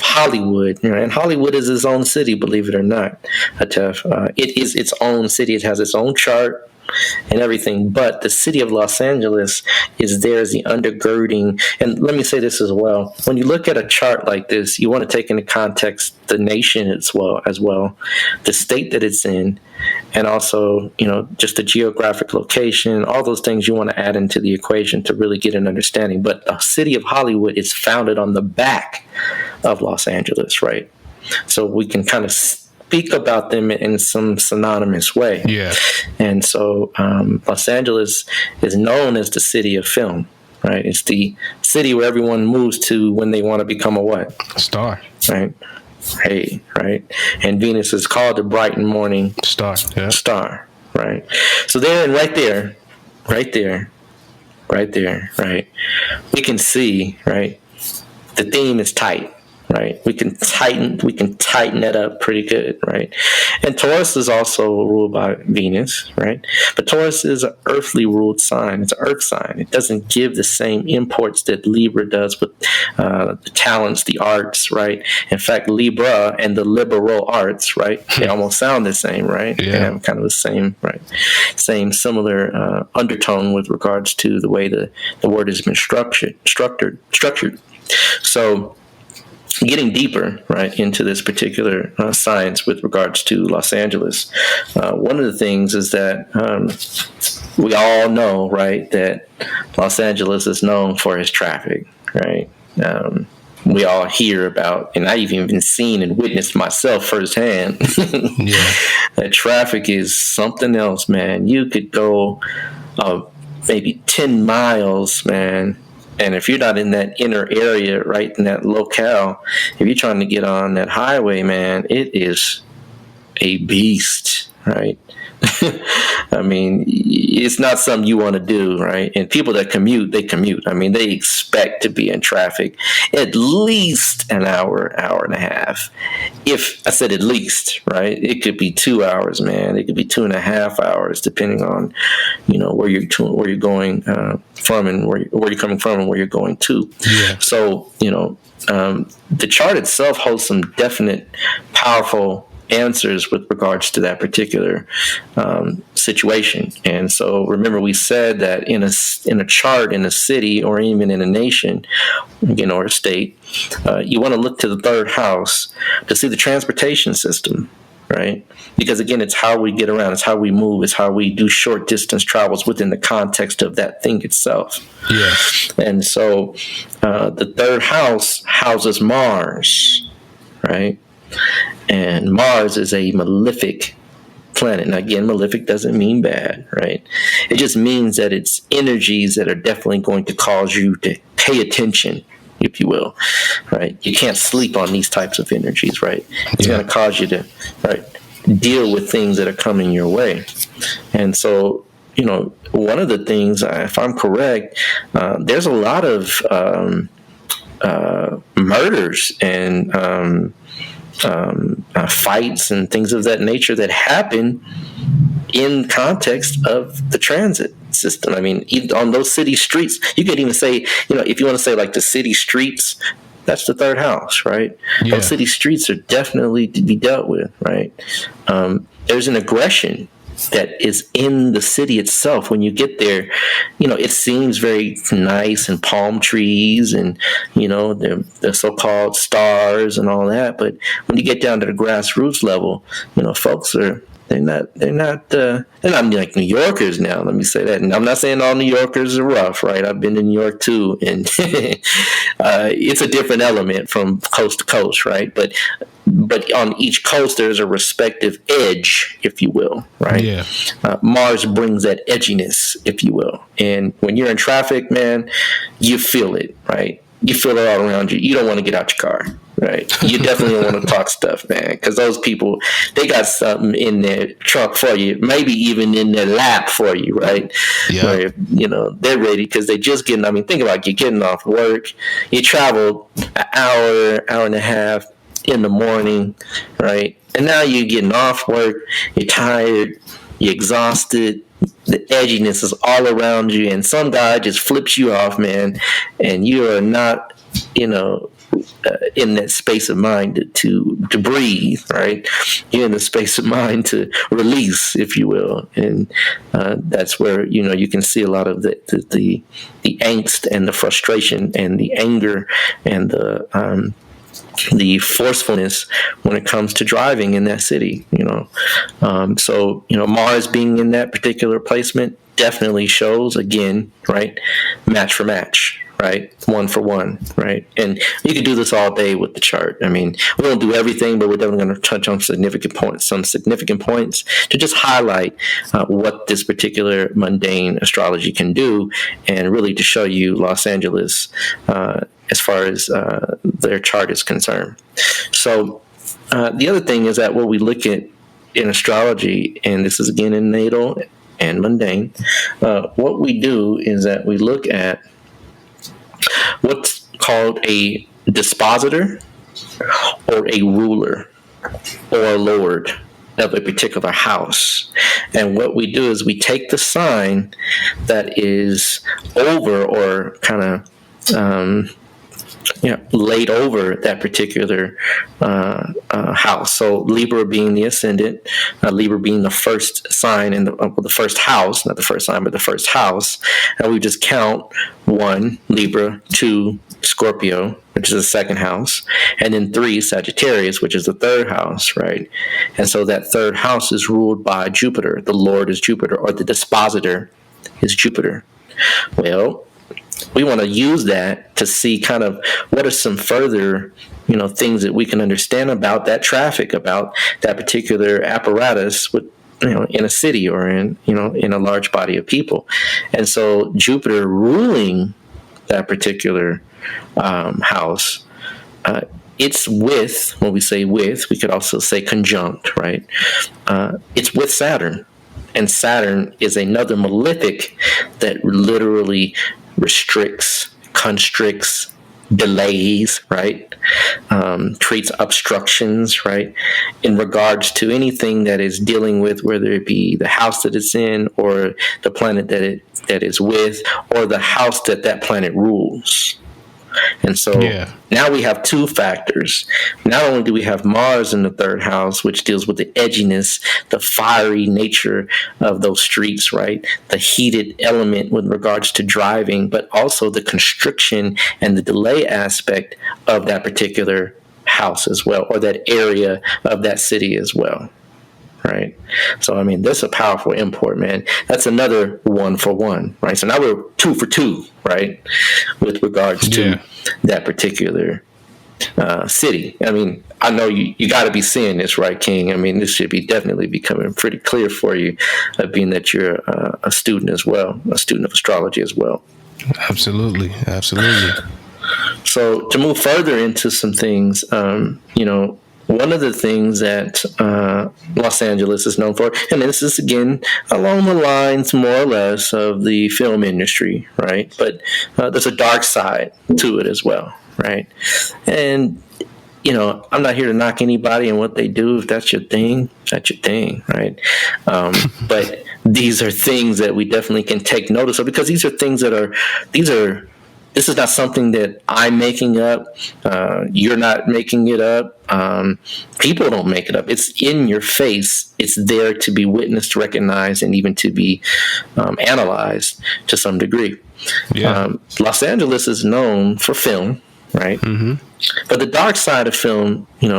Hollywood, and Hollywood is its own city, believe it or not. It is its own city. It has its own chart and everything, but the city of Los Angeles is there as the undergirding. And let me say this as well: when you look at a chart like this, you want to take into context the nation as well, the state that it's in, and also just the geographic location. All those things you want to add into the equation to really get an understanding. But the city of Hollywood is founded on the back of Los Angeles, right? So we can kind of speak about them in some synonymous way. Yeah. And so Los Angeles is known as the city of film, right? It's the city where everyone moves to when they want to become a what? Star. Right. Hey, right. And Venus is called the bright and morning star. Yeah. Star, right? So right there, right? We can see, right? The theme is tight. Right, we can tighten that up pretty good, right? And Taurus is also ruled by Venus, right? But Taurus is an earthly ruled sign. It's an earth sign. It doesn't give the same imports that Libra does with the talents, the arts, right? In fact, Libra and the liberal arts, right? They almost sound the same, right? Yeah. They have kind of the same, right? Similar undertone with regards to the way the word has been structured. So, getting deeper, right, into this particular science with regards to Los Angeles, one of the things is that we all know, right, that Los Angeles is known for its traffic, right? We all hear about, and I've even seen and witnessed myself firsthand, that traffic is something else, man. You could go maybe 10 miles, man. And if you're not in that inner area, right, in that locale, if you're trying to get on that highway, man, it is a beast, right? I mean, it's not something you want to do, right? And people that commute, they commute. I mean, they expect to be in traffic at least an hour, hour and a half. If I said at least, right, it could be 2 hours, man. It could be 2.5 hours, depending on, where you're going from and where you're coming from and where you're going to. Yeah. So, the chart itself holds some definite, powerful answers with regards to that particular situation. And so remember, we said that in a chart in a city or even in a nation, or a state, you want to look to the third house to see the transportation system, right? Because again, it's how we get around, it's how we move, it's how we do short distance travels within the context of that thing itself. Yeah. And so the third house houses Mars, right? And Mars is a malefic planet. Now, again, malefic doesn't mean bad, right? It just means that it's energies that are definitely going to cause you to pay attention, if you will, right? You can't sleep on these types of energies, right? It's going to cause you to, right, deal with things that are coming your way. And so, one of the things, if I'm correct, there's a lot of murders and fights and things of that nature that happen in context of the transit system. I mean, even on those city streets, you could even say, if you want to say like the city streets, that's the third house, right? Yeah. Those city streets are definitely to be dealt with, right? There's an aggression that is in the city itself. When you get there, it seems very nice and palm trees and, the so-called stars and all that. But when you get down to the grassroots level, folks they're not like New Yorkers now. Let me say that. And I'm not saying all New Yorkers are rough, right? I've been to New York too. And it's a different element from coast to coast, right? But on each coast, there's a respective edge, if you will, right? Yeah. Mars brings that edginess, if you will. And when you're in traffic, man, you feel it, right? You feel it all around you. You don't want to get out your car, right? You definitely don't want to talk stuff, man, because those people, they got something in their truck for you, maybe even in their lap for you, right? Yeah. Where, they're ready because they just getting, think about you getting off work. You traveled an hour and a half in the morning, right? And now you're getting off work, you're tired, you're exhausted, the edginess is all around you, and some guy just flips you off, man, and you are not, in that space of mind to breathe, right? You're in the space of mind to release, if you will, and that's where you can see a lot of the angst and the frustration and the anger and the forcefulness when it comes to driving in that city. So Mars being in that particular placement definitely shows, again, right, match for match, right, one for one, right. And you can do this all day with the chart. I mean, we don't do everything, but we're definitely going to touch on some significant points to just highlight what this particular mundane astrology can do, and really to show you Los Angeles as far as their chart is concerned. So the other thing is that what we look at in astrology, and this is again in natal and mundane, what we do is that we look at what's called a dispositor or a ruler or a lord of a particular house. And what we do is we take the sign that is over or kind of laid over that particular house. So Libra being the ascendant, Libra being the first sign in the first house, not the first sign, but the first house. And we just count 1, Libra, 2, Scorpio, which is the second house, and then 3, Sagittarius, which is the third house, right? And so that third house is ruled by Jupiter. The Lord is Jupiter, or the dispositor is Jupiter. Well, we want to use that to see kind of what are some further, things that we can understand about that traffic, about that particular apparatus with, in a city or in a large body of people. And so Jupiter ruling that particular house, it's with, when we say with, we could also say conjunct, right? It's with Saturn. And Saturn is another malefic that literally restricts, constricts, delays, right? Creates obstructions, right? In regards to anything that is dealing with, whether it be the house that it's in, or the planet that is with, or the house that planet rules. And so now we have 2 factors. Not only do we have Mars in the third house, which deals with the edginess, the fiery nature of those streets, right? The heated element with regards to driving, but also the constriction and the delay aspect of that particular house as well, or that area of that city as well. Right. So, I mean, that's a powerful import, man. That's another 1 for 1, right? So now we're 2 for 2, right? With regards to that particular city. I mean, I know you got to be seeing this, right, King? I mean, this should be definitely becoming pretty clear for you, being that you're a student as well, a student of astrology as well. Absolutely. Absolutely. So to move further into some things, one of the things that Los Angeles is known for, and this is, again, along the lines more or less of the film industry, right? But there's a dark side to it as well, right? And, I'm not here to knock anybody and what they do. If that's your thing, that's your thing, right? But these are things that we definitely can take notice of, because these are things this is not something that I'm making up. You're not making it up. People don't make it up. It's in your face. It's there to be witnessed, recognized, and even to be analyzed to some degree. Yeah. Los Angeles is known for film, right? Mm-hmm. But the dark side of film, we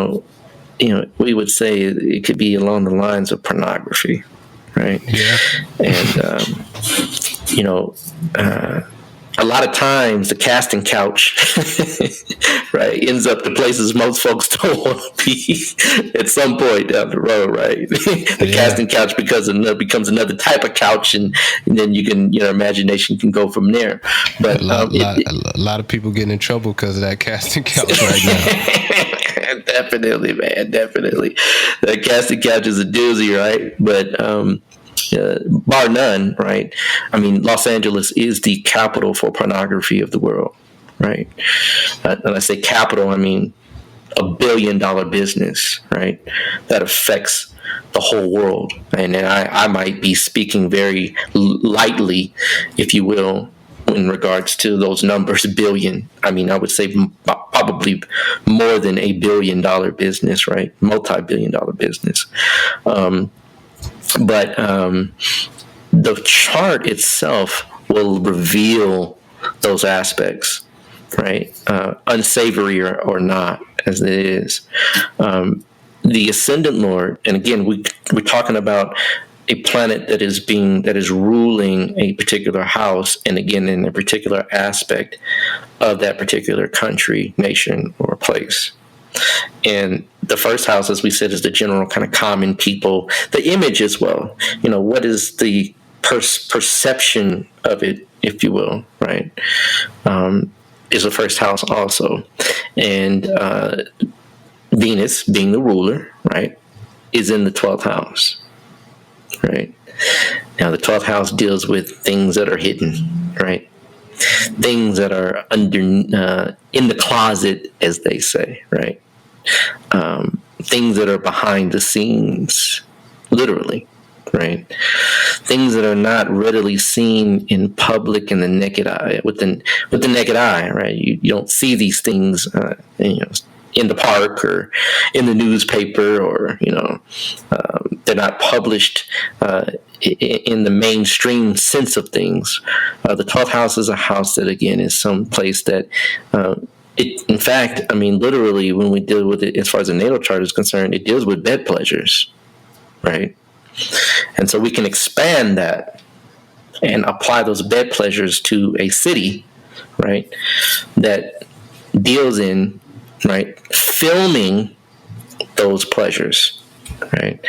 would say it could be along the lines of pornography, right? Yeah. And a lot of times the casting couch, right, ends up the places most folks don't want to be at some point down the road, right? The casting couch becomes another type of couch, and then your imagination can go from there. But a lot of people getting in trouble because of that casting couch right now. Definitely, man, definitely. That casting couch is a doozy, right? But bar none, right? I mean, Los Angeles is the capital for pornography of the world, right? And I say capital, I mean $1 billion business, right? That affects the whole world. And I might be speaking very lightly, if you will, in regards to those numbers, billion. I mean, I would say probably more than $1 billion business, right? Multi-billion dollar business. But the chart itself will reveal those aspects, right? Unsavory or not, as it is. The ascendant lord, and again, we're talking about a planet that is ruling a particular house, and again, in a particular aspect of that particular country, nation, or place. And the first house, as we said, is the general kind of common people, the image as well. What is the perception of it, if you will, right? Is the first house also. And Venus, being the ruler, right, is in the 12th house, right? Now, the 12th house deals with things that are hidden, right? Things that are under in the closet, as they say, right? Things that are behind the scenes, literally, right? Things that are not readily seen in public in the naked eye, with the naked eye, right? You don't see these things, in the park or in the newspaper, or they're not published in the mainstream sense of things. The 12th house is a house that, again, is some place that in fact, I mean, literally, when we deal with it, as far as the natal chart is concerned, it deals with bed pleasures, right? And so we can expand that and apply those bed pleasures to a city, right, that deals in, right, filming those pleasures, right?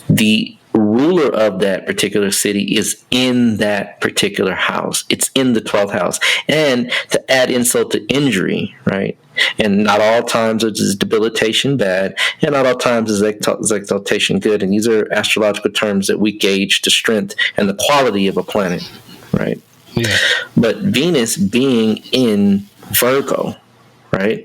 The ruler of that particular city is in that particular house. It's in the 12th house. And to add insult to injury, right? And not all times is debilitation bad, and not all times is exaltation good. And these are astrological terms that we gauge the strength and the quality of a planet, right? Yeah. But Venus being in Virgo, right?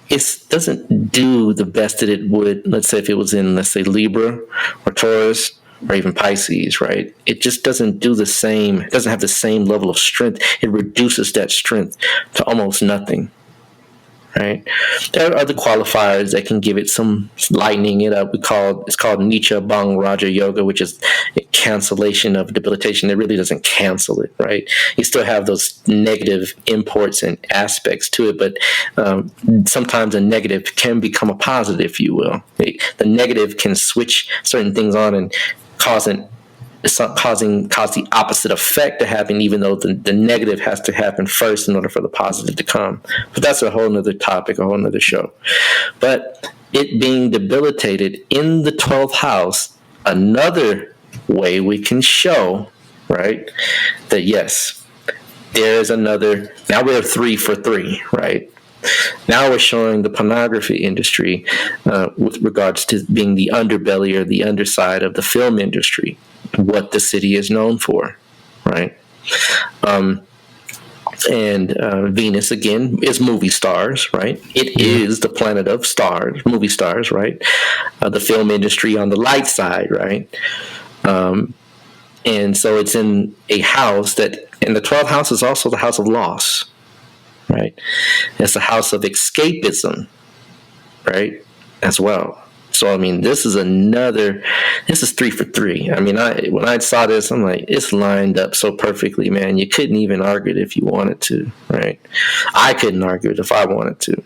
It doesn't do the best that it would, let's say, if it was in, let's say, Libra or Taurus or even Pisces, right? It just doesn't do the same, it doesn't have the same level of strength. It reduces that strength to almost nothing, right? There are other qualifiers that can give it some lightening it up. It's called Nietzsche Bang Raja Yoga, which is a cancellation of debilitation. It really doesn't cancel it, right? You still have those negative imports and aspects to it, but sometimes a negative can become a positive, if you will. The negative can switch certain things on and cause the opposite effect to happen, even though the negative has to happen first in order for the positive to come. But that's a whole nother topic, a whole nother show. But it being debilitated in the 12th house, another way we can show, right, that yes, there is another, now we're 3 for 3, right? Now we're showing the pornography industry with regards to being the underbelly or the underside of the film industry, what the city is known for, right? And Venus, again, is movie stars, right? It is the planet of stars, movie stars, right? The film industry on the light side, right? And so it's in a house and the 12th house is also the house of loss, right? It's a house of escapism, right, as well. So, I mean, this is 3 for 3. I mean, when I saw this, I'm like, it's lined up so perfectly, man. You couldn't even argue it if you wanted to, right? I couldn't argue it if I wanted to.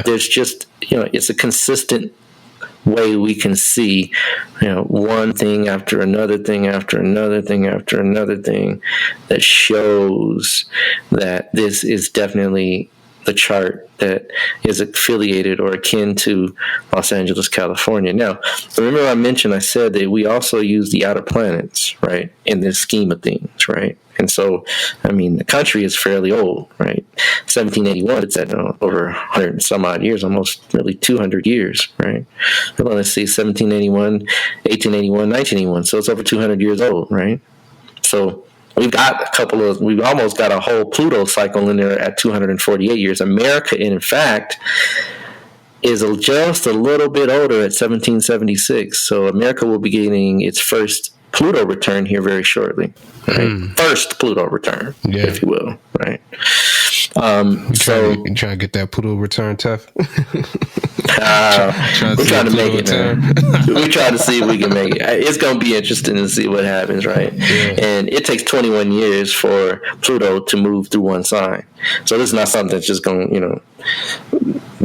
There's just, it's a consistent way we can see, one thing after another thing after another thing after another thing that shows that this is definitely the chart that is affiliated or akin to Los Angeles, California. Now, remember I said that we also use the outer planets, right, in this scheme of things, right? And so, I mean, the country is fairly old, right? 1781, it's at over 100 and some odd years, almost really 200 years, right? Well, let's see, 1781, 1881, 1981. So it's over 200 years old, right? So we've almost got a whole Pluto cycle in there at 248 years. America, in fact, is just a little bit older at 1776. So America will be getting its first Pluto return here very shortly. Right? First Pluto return, if you will. Right. You trying to get that Pluto return, Tough? We're trying to make it, man. We're trying to see if we can make it. It's going to be interesting to see what happens, right? Yeah. And it takes 21 years for Pluto to move through one sign. So this is not something that's just going to,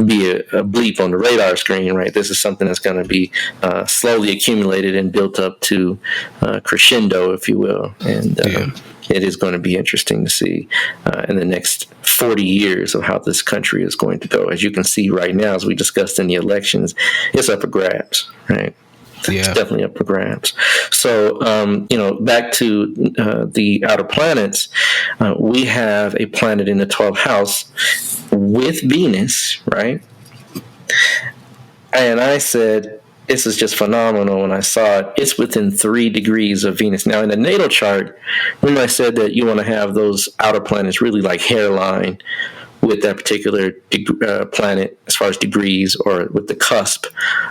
be a bleep on the radar screen, right? This is something that's going to be slowly accumulated and built up to crescendo, if you will. And it is going to be interesting to see in the next 40 years of how this country is going to go. As you can see right now, as we discussed in the elections, it's up for grabs, right? Yeah. It's definitely up for grabs. So, back to the outer planets, we have a planet in the 12th house with Venus, right? And I said, this is just phenomenal when I saw it. It's within 3 degrees of Venus. Now, in the natal chart, remember I said that you want to have those outer planets really like hairline with that particular planet as far as degrees, or with the cusp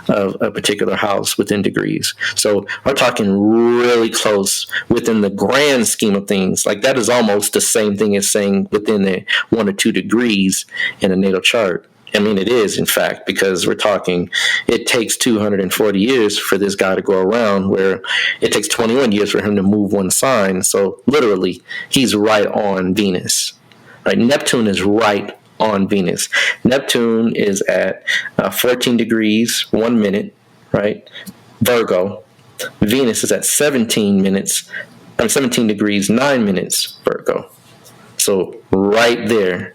of a particular house within degrees. So we're talking really close within the grand scheme of things. Like that is almost the same thing as saying within the 1 or 2 degrees in a natal chart. I mean, it is, in fact, because we're talking, it takes 240 years for this guy to go around, where it takes 21 years for him to move one sign. So literally, he's right on Venus. Right? Neptune is right on Venus. Neptune is at 14 degrees, 1 minute, right? Virgo. Venus is at 17 degrees, 9 minutes, Virgo. So right there,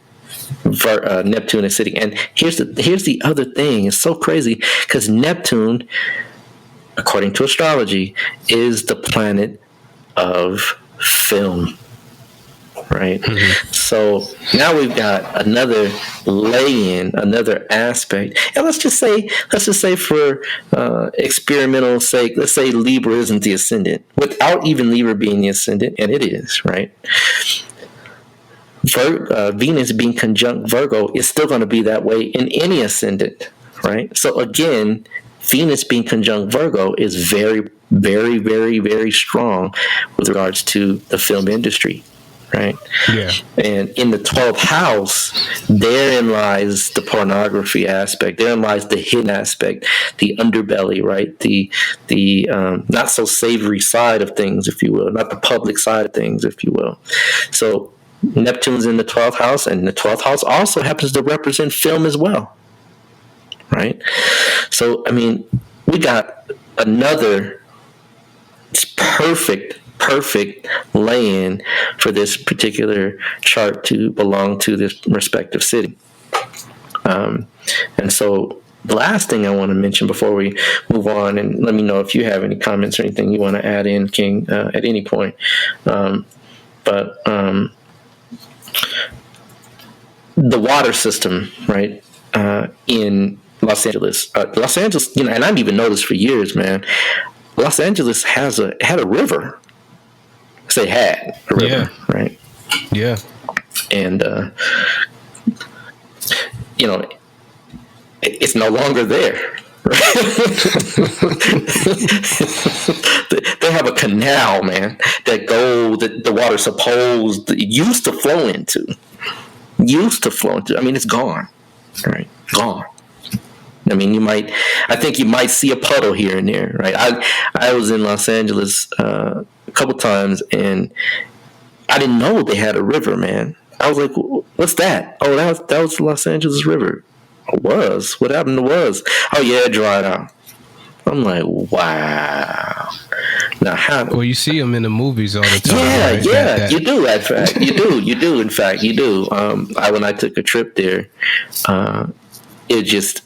Neptune is sitting. And here's the other thing. It's so crazy because Neptune, according to astrology, is the planet of film. Right. Mm-hmm. So now we've got another lay-in, another aspect. And let's just say for experimental sake, let's say Libra isn't the ascendant, without even Libra being the ascendant, and it is, right? Venus being conjunct Virgo is still going to be that way in any ascendant, right? So again, Venus being conjunct Virgo is very, very, very, very strong with regards to the film industry. Right. Yeah. And in the 12th house, therein lies the pornography aspect. Therein lies the hidden aspect, the underbelly, right? The not so savory side of things, if you will, not the public side of things, if you will. So Neptune's in the 12th house, and the 12th house also happens to represent film as well. Right. So, I mean, we got another perfect lay-in for this particular chart to belong to this respective city. And so the last thing I want to mention before we move on, and let me know if you have any comments or anything you want to add in, King, at any point. But the water system, right, in Los Angeles, and I've even noticed for years, man, Los Angeles had a river. Say had a river, right? Yeah. And it's no longer there. Right? They have a canal, man, that the water used to flow into. I mean, it's gone. Right? Gone. I mean, I think you might see a puddle here and there, right? I was in Los Angeles a couple times, and I didn't know they had a river, man. I was like, what's that? Oh, that was the Los Angeles River. It was. What happened to was? Oh, yeah, it dried out. I'm like, wow. Now, well, you see them in the movies all the time. Yeah, right? You do. In fact, you do. When I took a trip there, it just,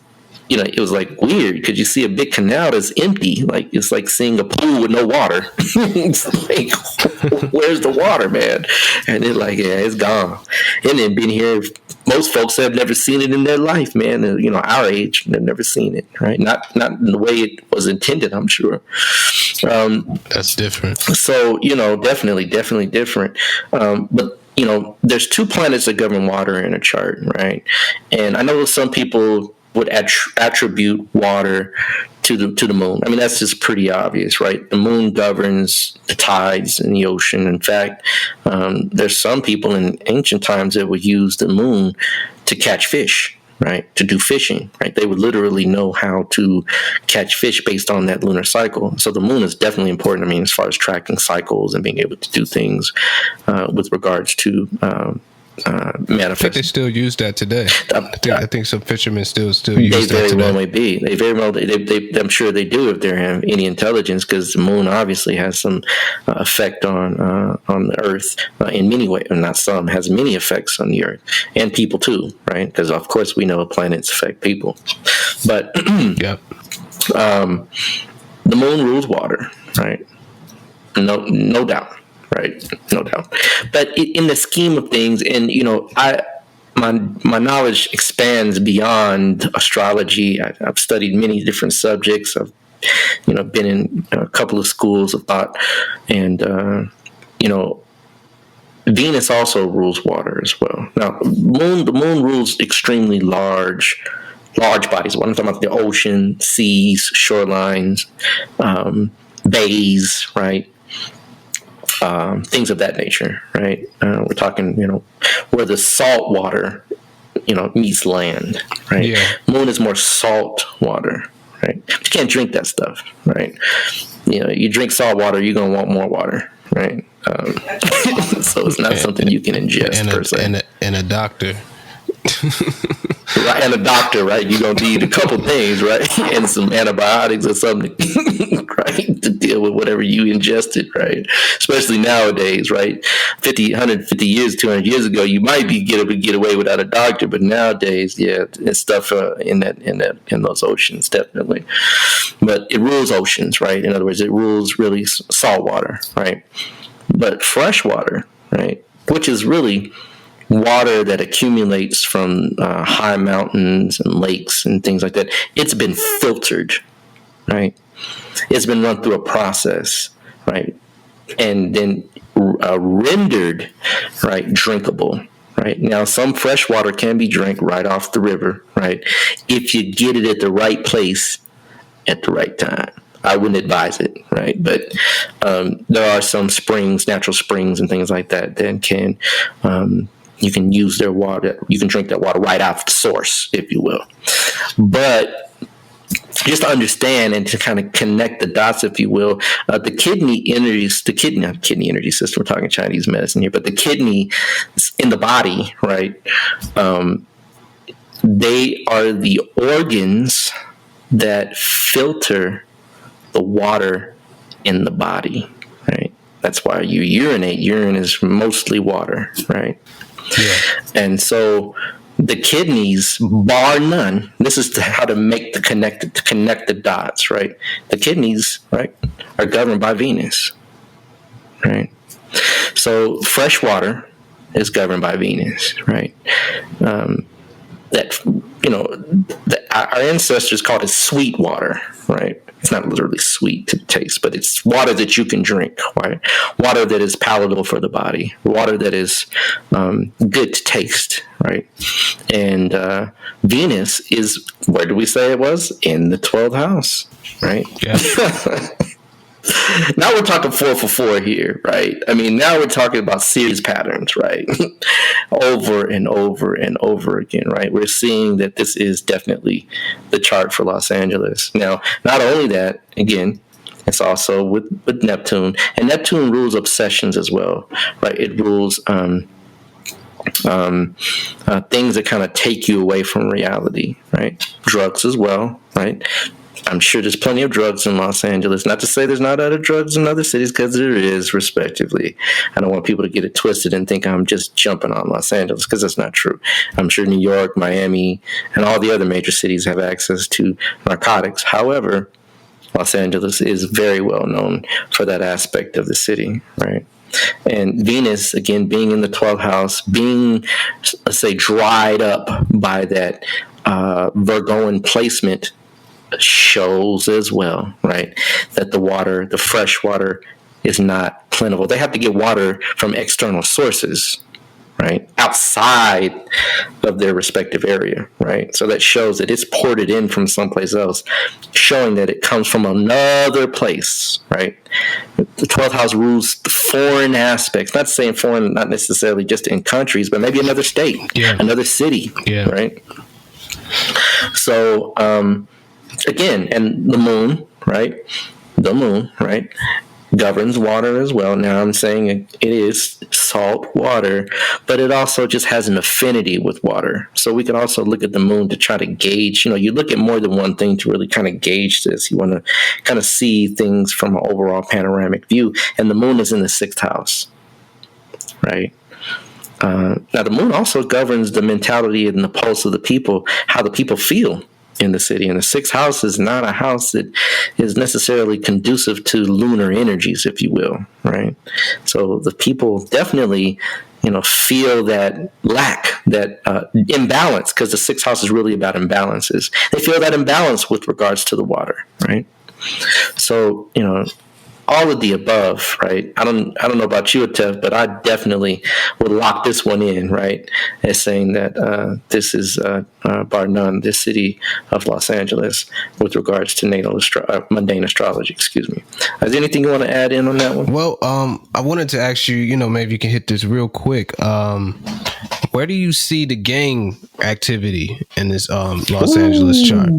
it was like weird because you see a big canal that's empty. Like it's like seeing a pool with no water. It's like, where's the water, man? And it's like, yeah, it's gone. And then being here, most folks have never seen it in their life, man. Our age, they've never seen it, right? Not in the way it was intended, I'm sure. That's different. So, definitely different. But there's 2 planets that govern water in a chart, right? And I know some people would attribute water to the moon. I mean, that's just pretty obvious, right? The moon governs the tides in the ocean. In fact, there's some people in ancient times that would use the moon to catch fish, right? To do fishing, right? They would literally know how to catch fish based on that lunar cycle. So the moon is definitely important. I mean, as far as tracking cycles and being able to do things with regards to manifest. I think they still use that today. I think some fishermen still use that today. They very well may be. They very well. I'm sure they do if they have any intelligence, because the moon obviously has some effect on the Earth in many ways. Not some, has many effects on the Earth and people too, right? Because of course we know planets affect people, but yep. The moon rules water, right? No doubt. Right, no doubt. But in the scheme of things, and my knowledge expands beyond astrology. I've studied many different subjects. I've been in a couple of schools of thought, and Venus also rules water as well. Now, the moon rules extremely large bodies. What I'm talking about, the ocean, seas, shorelines, bays, right? Things of that nature, right? We're talking, where the salt water, meets land, right? Yeah. Moon is more salt water, right? But you can't drink that stuff, right? You drink salt water, you're gonna want more water, right? So it's not something you can ingest per se. And a doctor. Right, and a doctor, right? You're going to need a couple things, right? And some antibiotics or something, right? To deal with whatever you ingested, right? Especially nowadays, right? 150 years, 200 years ago, you might be able to get away without a doctor, but nowadays, yeah, it's stuff in those oceans, definitely. But it rules oceans, right? In other words, it rules really salt water, right? But fresh water, right? Which is really water that accumulates from high mountains and lakes and things like that. It's been filtered, right? It's been run through a process, right? And then rendered, right, drinkable, right? Now, some fresh water can be drank right off the river, right? If you get it at the right place at the right time. I wouldn't advise it, right? But there are some springs, natural springs and things like that can you can use their water. You can drink that water right out the source, if you will. But just to understand and to kind of connect the dots, if you will, the kidney energy system. We're talking Chinese medicine here, but the kidney in the body, right? They are the organs that filter the water in the body, right? That's why you urinate. Urine is mostly water, right? Yeah. And so the kidneys, bar none, this is how to make to connect the dots, right? The kidneys, right, are governed by Venus, right? So fresh water is governed by Venus, right? Our ancestors called it sweet water, right? It's not literally sweet to taste, but it's water that you can drink, right? Water that is palatable for the body, water that is good to taste, right? And Venus is, where do we say it was? In the 12th house, right? Yeah. Now we're talking 4 for 4 here, right? I mean, now we're talking about series patterns, right? Over and over and over again, right? We're seeing that this is definitely the chart for Los Angeles. Now, not only that, again, it's also with Neptune, and Neptune rules obsessions as well, right? It rules things that kind of take you away from reality, right? Drugs as well, right? I'm sure there's plenty of drugs in Los Angeles. Not to say there's not other drugs in other cities, because there is, respectively. I don't want people to get it twisted and think I'm just jumping on Los Angeles, because that's not true. I'm sure New York, Miami, and all the other major cities have access to narcotics. However, Los Angeles is very well known for that aspect of the city, right? And Venus, again, being in the 12th house, being, let's say, dried up by that Virgoan placement, shows as well, right, that the fresh water is not plentiful. They have to get water from external sources, right? Outside of their respective area, right? So that shows that it's ported in from someplace else, showing that it comes from another place, right? The 12th house rules the foreign aspects, not saying foreign, not necessarily just in countries, but maybe another state, another city, right? So, again, and the moon, right? The moon, right? Governs water as well. Now I'm saying it is salt water, but it also just has an affinity with water. So we can also look at the moon to try to gauge, you look at more than one thing to really kind of gauge this. You want to kind of see things from an overall panoramic view. And the moon is in the 6th house, right? Now the moon also governs the mentality and the pulse of the people, how the people feel in the city. And the 6th house is not a house that is necessarily conducive to lunar energies, if you will, right? So the people definitely, feel that lack, that imbalance, because the 6th house is really about imbalances. They feel that imbalance with regards to the water, right? So, all of the above, right? I don't know about you, Atef, but I definitely would lock this one in, right? As saying that this is bar none, this city of Los Angeles with regards to mundane astrology. Excuse me. Is there anything you want to add in on that one? Well, I wanted to ask you, maybe you can hit this real quick. Where do you see the gang activity in this Los Angeles chart?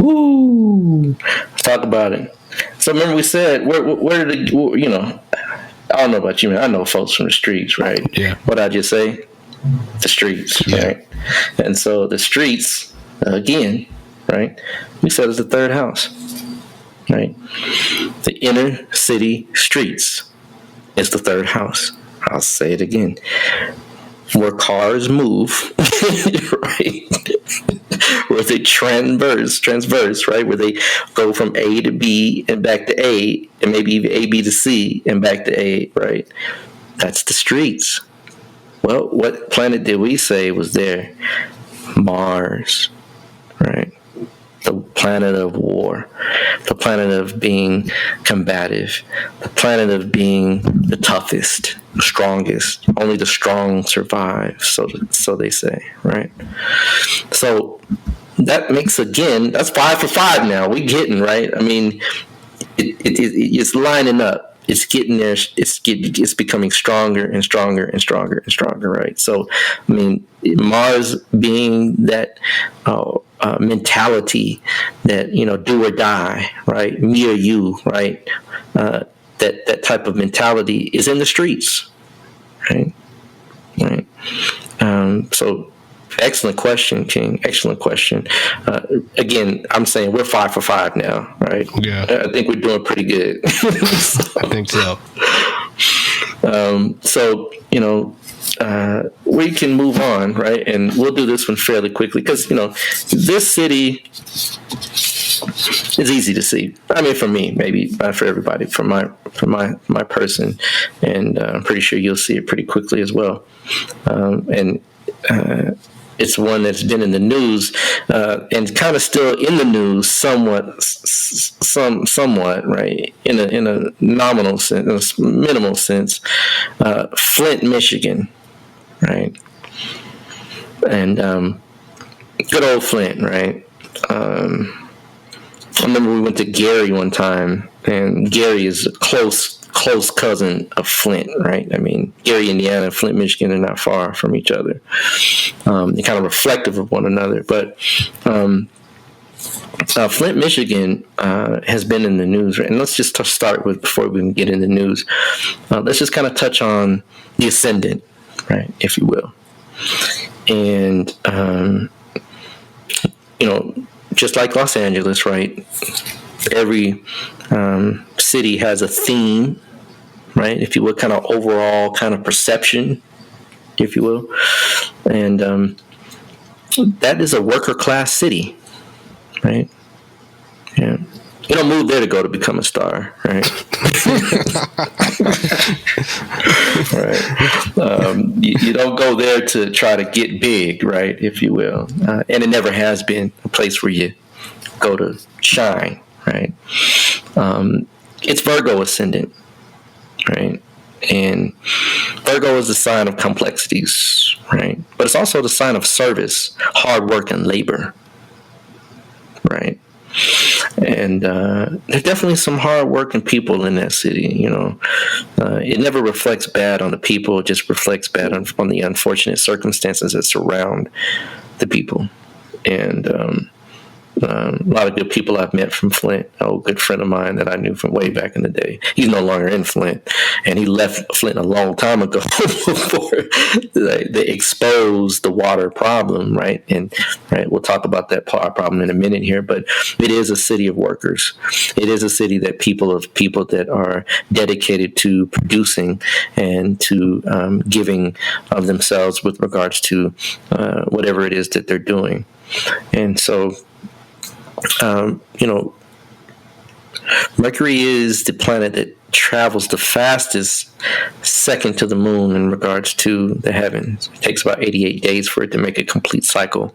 Ooh, let's talk about it. So remember we said, where did I don't know about you, man. I know folks from the streets, right? Yeah. What I just say? The streets, right? And so the streets, again, right? We said it's the 3rd house, right? The inner city streets is the 3rd house. I'll say it again. Where cars move, right? Where they transverse, right? Where they go from A to B and back to A, and maybe even A, B to C and back to A, right? That's the streets. Well, what planet did we say was there? Mars, right? The planet of war, the planet of being combative, the planet of being the toughest, the strongest. Only the strong survive, so they say, right? So that makes, again, that's 5 for 5 now. We getting, right? I mean, it's lining up. It's getting there. It's becoming stronger and stronger and stronger and stronger, right? So, I mean, Mars being that mentality that, do or die, right? Me or you, right? That type of mentality is in the streets, right? Right. So, excellent question, King. Excellent question. Again, I'm saying we're 5 for 5 now, right? Yeah. I think we're doing pretty good. I think so. So, we can move on, right? And we'll do this one fairly quickly because, this city is easy to see. I mean, for me, maybe not for everybody, for my person. And I'm pretty sure you'll see it pretty quickly as well. It's one that's been in the news and kind of still in the news somewhat, right? In a nominal sense, in a minimal sense. Flint, Michigan, right? And good old Flint, right? I remember we went to Gary one time, and Gary is a close cousin of Flint, right? I mean, Gary, Indiana, and Flint, Michigan are not far from each other. They're kind of reflective of one another. But Flint, Michigan has been in the news, right? And let's just start with, before we can get in the news, let's just kind of touch on the ascendant, right, if you will. And, just like Los Angeles, right, every city has a theme, right, if you will, kind of overall kind of perception, if you will. And that is a worker class city, right? Yeah. You don't move there to go to become a star, right? Right. You don't go there to try to get big, right, if you will. And it never has been a place where you go to shine, right? It's Virgo ascendant, right? And Virgo is the sign of complexities, right? But it's also the sign of service, hard work, and labor, right? And there's definitely some hard-working people in that city. It never reflects bad on the people; it just reflects bad on the unfortunate circumstances that surround the people. And a lot of good people I've met from Flint. A good friend of mine that I knew from way back in the day. He's no longer in Flint, and he left Flint a long time ago before they exposed the water problem, right? And we'll talk about that problem in a minute here. But it is a city of workers. It is a city that people that are dedicated to producing and to giving of themselves with regards to whatever it is that they're doing. And so, Mercury is the planet that travels the fastest, second to the moon in regards to the heavens. It takes about 88 days for it to make a complete cycle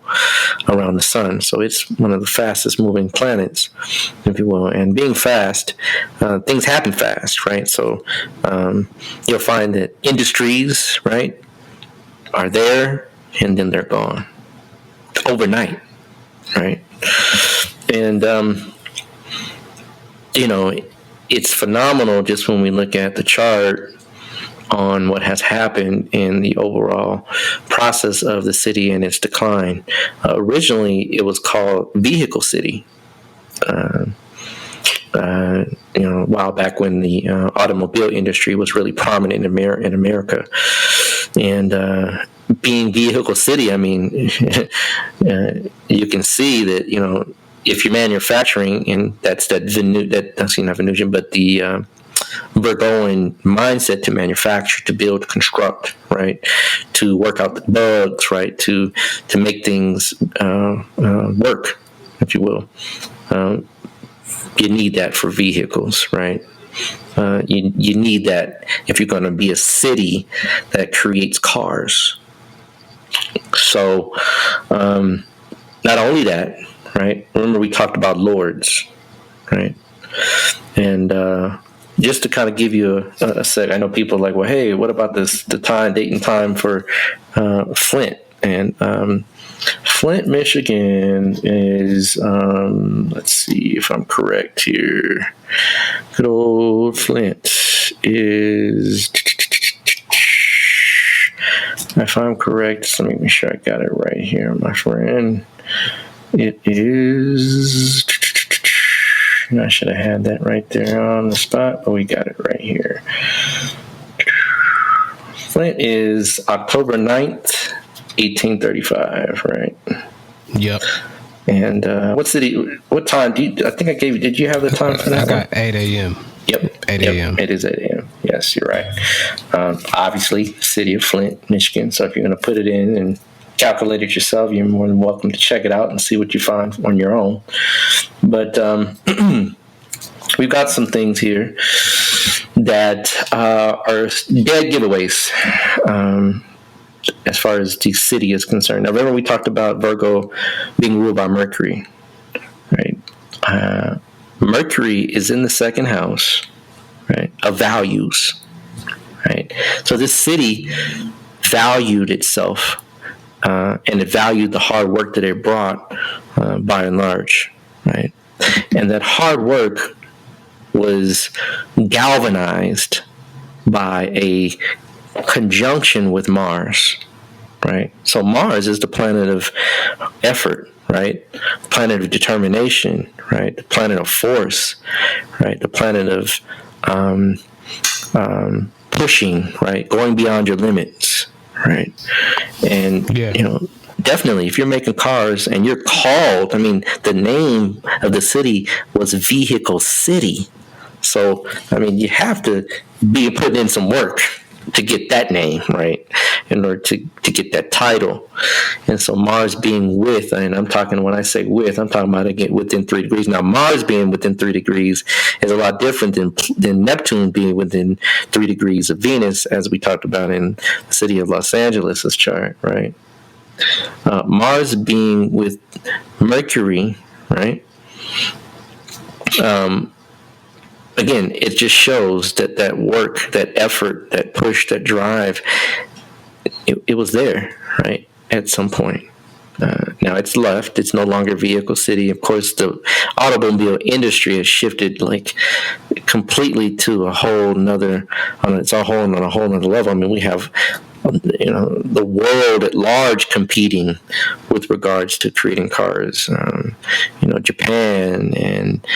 around the sun. So it's one of the fastest moving planets, if you will. And being fast, things happen fast, right? So you'll find that industries, right, are there and then they're gone overnight, right? And, it's phenomenal just when we look at the chart on what has happened in the overall process of the city and its decline. Originally, it was called Vehicle City. A while back when the automobile industry was really prominent in America. And being Vehicle City, I mean, you can see that, if you're manufacturing, and that's not Venusian, but the Virgoan mindset to manufacture, to build, construct, right, to work out the bugs, right, to make things work, if you will. You need that for vehicles, right? You need that if you're going to be a city that creates cars. So, not only that, right? Remember, we talked about lords, right? And just to kind of give you a sec, I know people are like, well, hey, what about the date and time for Flint? And Flint, Michigan is, let's see if I'm correct here. Good old Flint is, if I'm correct, just let me make sure I got it right here, my friend. It is, I should have had that right there on the spot, but we got it right here. Flint is October 9th, 1835, right? Yep. And what time I think I gave you, did you have the time for that? I got 8 a.m. Yep. 8 a.m. It is 8 a.m. Yes, you're right. Obviously, city of Flint, Michigan. So if you're going to put it in and calculate it yourself, you're more than welcome to check it out and see what you find on your own. But we've got some things here that are dead giveaways as far as the city is concerned. Now, remember we talked about Virgo being ruled by Mercury, right? Mercury is in the second house, right, of values, right? So this city valued itself, and it valued the hard work that it brought, by and large, right? And that hard work was galvanized by a conjunction with Mars, right? So Mars is the planet of effort, right? The planet of determination, right? The planet of force, right? The planet of pushing, right? Going beyond your limits, right? And, definitely, if you're making cars and you're called, the name of the city was Vehicle City. So, you have to be putting in some work to get that name, right, in order to get that title. And so Mars being with, and when I say with, I'm talking about again within 3 degrees. Now, Mars being within 3 degrees is a lot different than Neptune being within 3 degrees of Venus, as we talked about in the city of Los Angeles' chart, right? Mars being with Mercury, right? again, it just shows that work, that effort, that push, that drive, it was there, right, at some point. Now it's left. It's no longer vehicle city. Of course, the automobile industry has shifted like completely to a whole nother. It's a whole on a whole nother level. I mean, we have the world at large competing with regards to creating cars. Japan and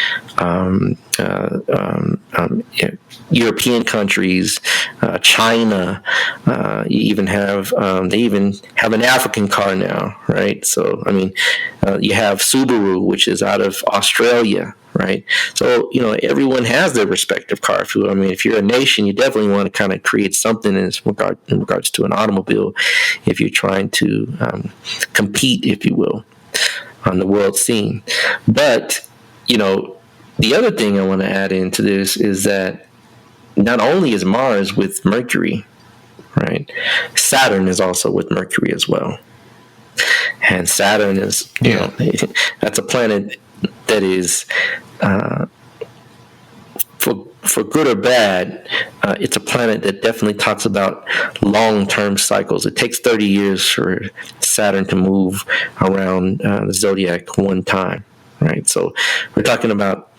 European countries, China. You even have they even have an African car now, right? So I mean, you have Subaru, which is out of Australia. Right, so everyone has their respective car. I mean, if you're a nation, you definitely want to kind of create something in regards to an automobile, if you're trying to compete, if you will, on the world scene. But the other thing I want to add into this is that not only is Mars with Mercury, right? Saturn is also with Mercury as well, and Saturn is that's a planet that is, for good or bad, it's a planet that definitely talks about long-term cycles. It takes 30 years for Saturn to move around the zodiac one time, right? So we're talking about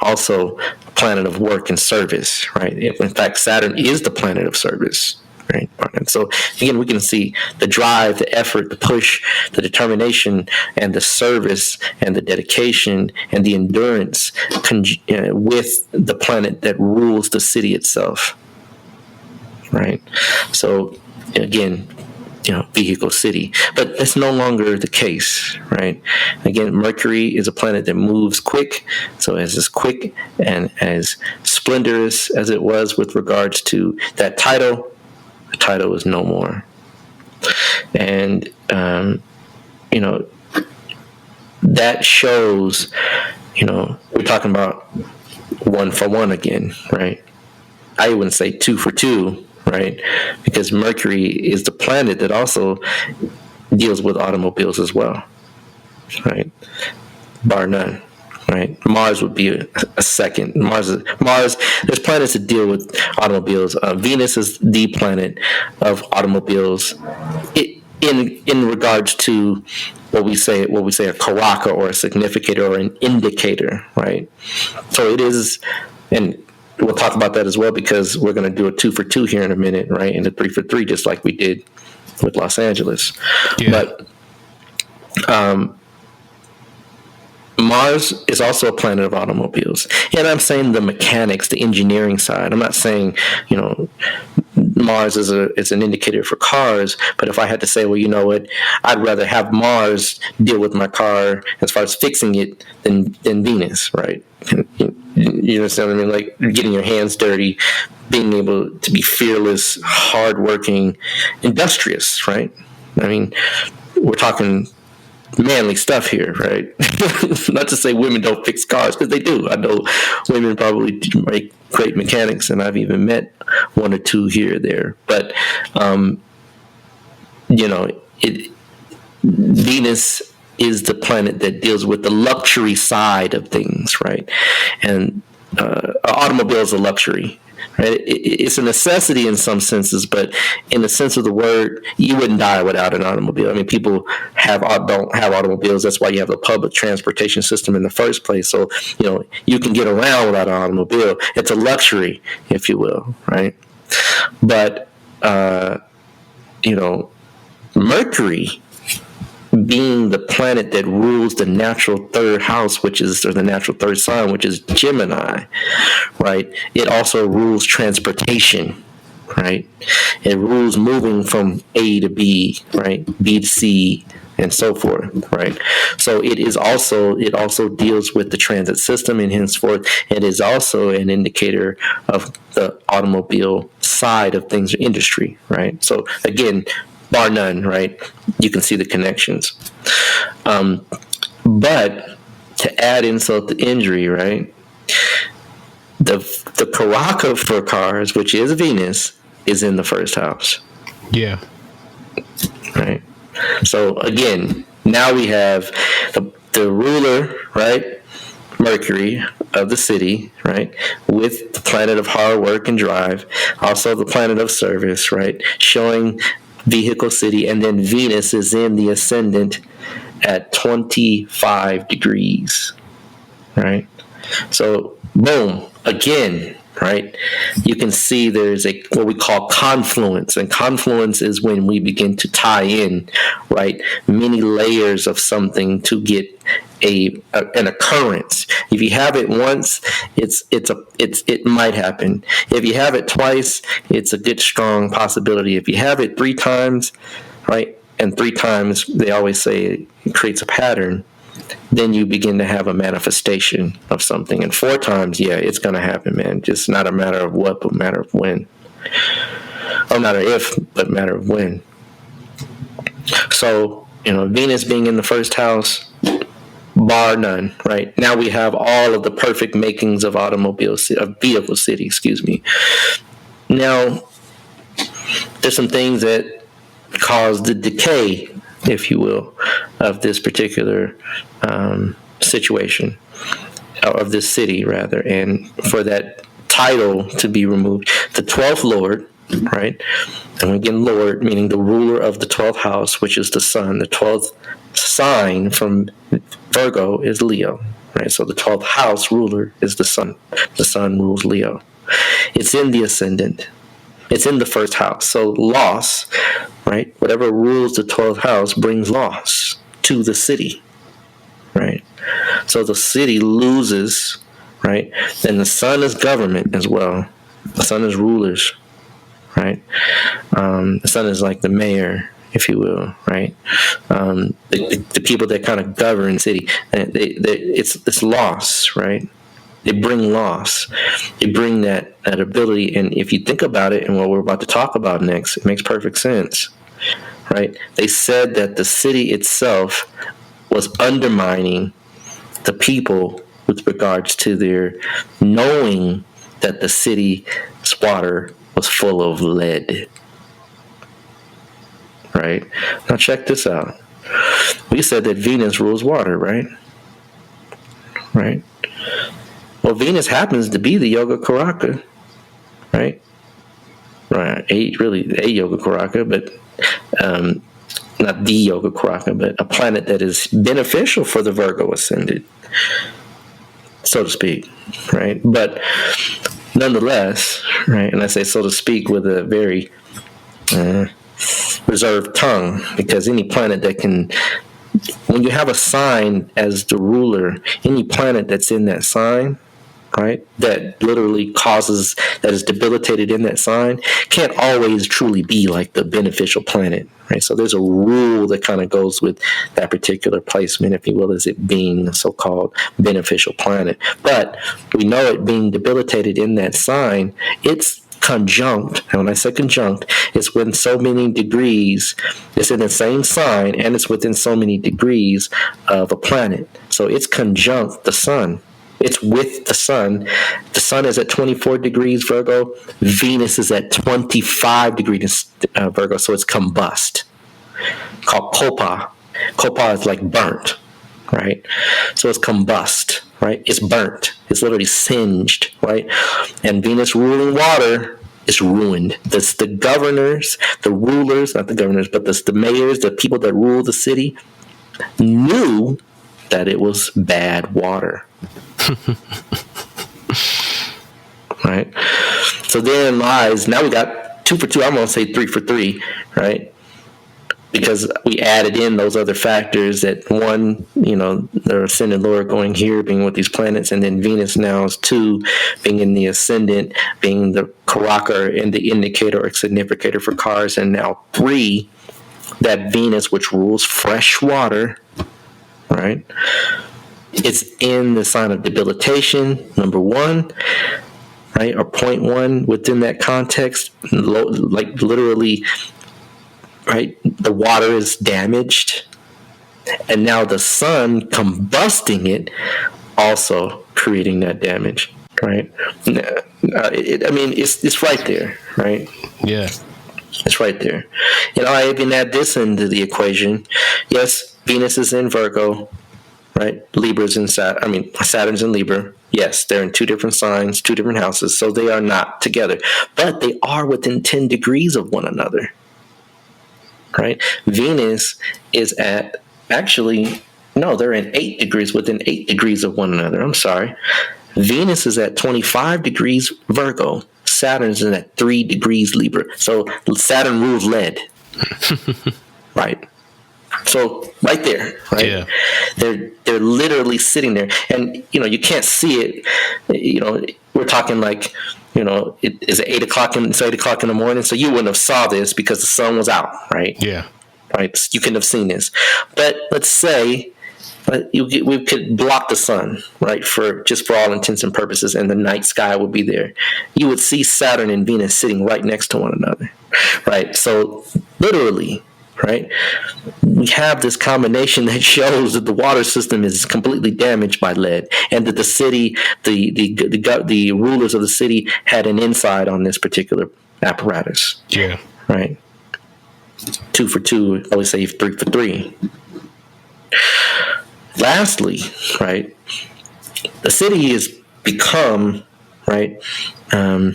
also a planet of work and service, right? In fact, Saturn is the planet of service. Right. And so again, we can see the drive, the effort, the push, the determination, and the service, and the dedication, and the endurance with the planet that rules the city itself. Right. So again, vehicle city, but that's no longer the case. Right. Again, Mercury is a planet that moves quick. So as quick and as splendorous as it was with regards to that title, the title is no more. And, that shows, we're talking about 1 for 1 again, right? I wouldn't say 2 for 2, right? Because Mercury is the planet that also deals with automobiles as well, right? Bar none. Right, Mars would be a second. Mars. There's planets that deal with automobiles. Venus is the planet of automobiles. In regards to what we say a karaka or a significator or an indicator, right? So it is, and we'll talk about that as well because we're going to do a 2 for 2 here in a minute, right? And a 3 for 3, just like we did with Los Angeles. Yeah. But Mars is also a planet of automobiles. And I'm saying the mechanics, the engineering side. I'm not saying, Mars is an indicator for cars, but if I had to say, well, you know what, I'd rather have Mars deal with my car as far as fixing it than Venus, right? You understand what I mean? Like getting your hands dirty, being able to be fearless, hardworking, industrious, right? I mean, we're talking manly stuff here, right? Not to say women don't fix cars, because they do. I know women probably make great mechanics, and I've even met 1 or 2 here or there. But Venus is the planet that deals with the luxury side of things, right? And automobile is a luxury. Right? It's a necessity in some senses, but in the sense of the word, you wouldn't die without an automobile. I mean, people don't have automobiles. That's why you have a public transportation system in the first place. So, you can get around without an automobile. It's a luxury, if you will, right? But, Mercury, being the planet that rules the natural third house, or the natural third sign, which is Gemini, right? It also rules transportation, right? It rules moving from A to B, right? B to C, and so forth, right? So it also deals with the transit system, and henceforth, it is also an indicator of the automobile side of things, industry, right? So again, bar none, right? You can see the connections. But to add insult to injury, right? The karaka for cars, which is Venus, is in the first house. Yeah. Right. So again, now we have the ruler, right? Mercury of the city, right? With the planet of hard work and drive, also the planet of service, right? Showing vehicle city, and then Venus is in the ascendant at 25 degrees, right? So, boom, again, right? You can see there's a what we call confluence, and confluence is when we begin to tie in, right, many layers of something to get an occurrence. If you have it once, it might happen. If you have it twice, it's a good strong possibility. If you have it 3 times, right, and 3 times they always say it creates a pattern, then you begin to have a manifestation of something. And 4 times, yeah, it's going to happen, man. Just not a matter of what, but a matter of when. Or not if, but a matter of when. So, Venus being in the first house, bar none, right? Now we have all of the perfect makings of vehicle city, excuse me. Now, there's some things that cause the decay, if you will, of this particular situation, of this city, rather, and for that title to be removed. The 12th Lord, right? And again, Lord, meaning the ruler of the 12th house, which is the sun. The 12th sign from Virgo is Leo, right? So the 12th house ruler is the sun. The sun rules Leo. It's in the ascendant. It's in the first house. So loss, right? Whatever rules the 12th house brings loss to the city, right? So the city loses, right? And the sun is government as well. The sun is rulers, right? The sun is like the mayor, if you will, right? The people that kind of govern the city. It's loss, right? They bring loss. They bring that ability. And if you think about it and what we're about to talk about next, it makes perfect sense, right? They said that the city itself was undermining the people with regards to their knowing that the city's water was full of lead, right? Now check this out. We said that Venus rules water, right? Right? Well, Venus happens to be the Yoga Karaka, right? Right, a Yoga Karaka, but not the Yoga Karaka, but a planet that is beneficial for the Virgo ascendant, so to speak, right? But nonetheless, right, and I say so to speak with a very reserved tongue, because any planet that can, when you have a sign as the ruler, any planet that's in that sign, right, that literally causes, that is debilitated in that sign, can't always truly be like the beneficial planet, right? So there's a rule that kind of goes with that particular placement, if you will, as it being a so-called beneficial planet. But we know it being debilitated in that sign, it's conjunct, and when I say conjunct, it's within so many degrees, it's in the same sign, and it's within so many degrees of a planet. So it's conjunct the sun. It's with the sun. The sun is at 24 degrees Virgo. Venus is at 25 degrees Virgo, so it's combust. Called kopa. Kopa is like burnt, right? So it's combust, right? It's burnt. It's literally singed, right? And Venus ruling water is ruined. That's the governors, the rulers, not the governors, but the mayors, the people that rule the city, knew that it was bad water. Right? So therein lies, now we got 2 for 2, I'm going to say 3 for 3, right? Because we added in those other factors that one, the ascendant Lord going here, being with these planets, and then Venus now is 2, being in the ascendant, being the Karaka and the indicator or significator for cars, and now 3, that Venus, which rules fresh water, right? It's in the sign of debilitation, number 1, right? Or point 1 within that context, like literally, right? The water is damaged, and now the sun combusting it, also creating that damage, right? It's right there, right? Yeah. It's right there. I even add this into the equation. Yes, Venus is in Virgo, right? Saturn's in Libra, Yes, they're in two different signs, two different houses, so they are not together. But they are within 10 degrees of one another, right? Venus is at, actually, no, they're in 8 degrees, within 8 degrees of one another. I'm sorry. Venus is at 25 degrees Virgo. Saturn is at 3 degrees Libra. So Saturn rules lead, right? So right there, right? Yeah. They're literally sitting there, and you can't see it. We're talking like, it's 8 o'clock in the morning, so you wouldn't have saw this because the sun was out, right? Yeah. Right. You couldn't have seen this, but let's say we could block the sun, right, for all intents and purposes, and the night sky would be there. You would see Saturn and Venus sitting right next to one another, right? So literally, right, we have this combination that shows that the water system is completely damaged by lead, and that the city, the rulers of the city had an inside on this particular apparatus. Yeah. Right. 2 for 2, I would say 3 for 3. Lastly, right, the city has become, right, I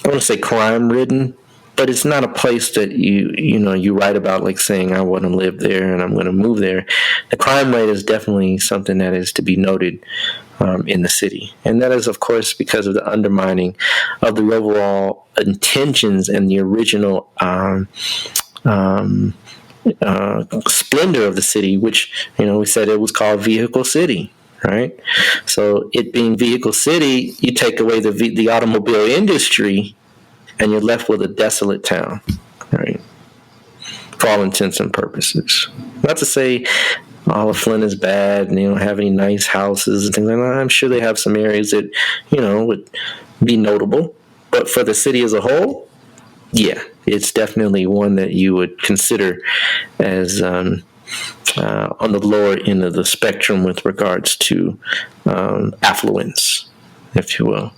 want to say crime-ridden, but it's not a place that you write about, like saying, I want to live there and I'm going to move there. The crime rate is definitely something that is to be noted in the city. And that is, of course, because of the undermining of the overall intentions and the original splendor of the city, which, we said it was called Vehicle City, right? So it being Vehicle City, you take away the automobile industry and you're left with a desolate town, right? For all intents and purposes. Not to say all of Flint is bad and they don't have any nice houses and things like that. I'm sure they have some areas that, would be notable. But for the city as a whole, yeah, it's definitely one that you would consider as on the lower end of the spectrum with regards to affluence, if you will.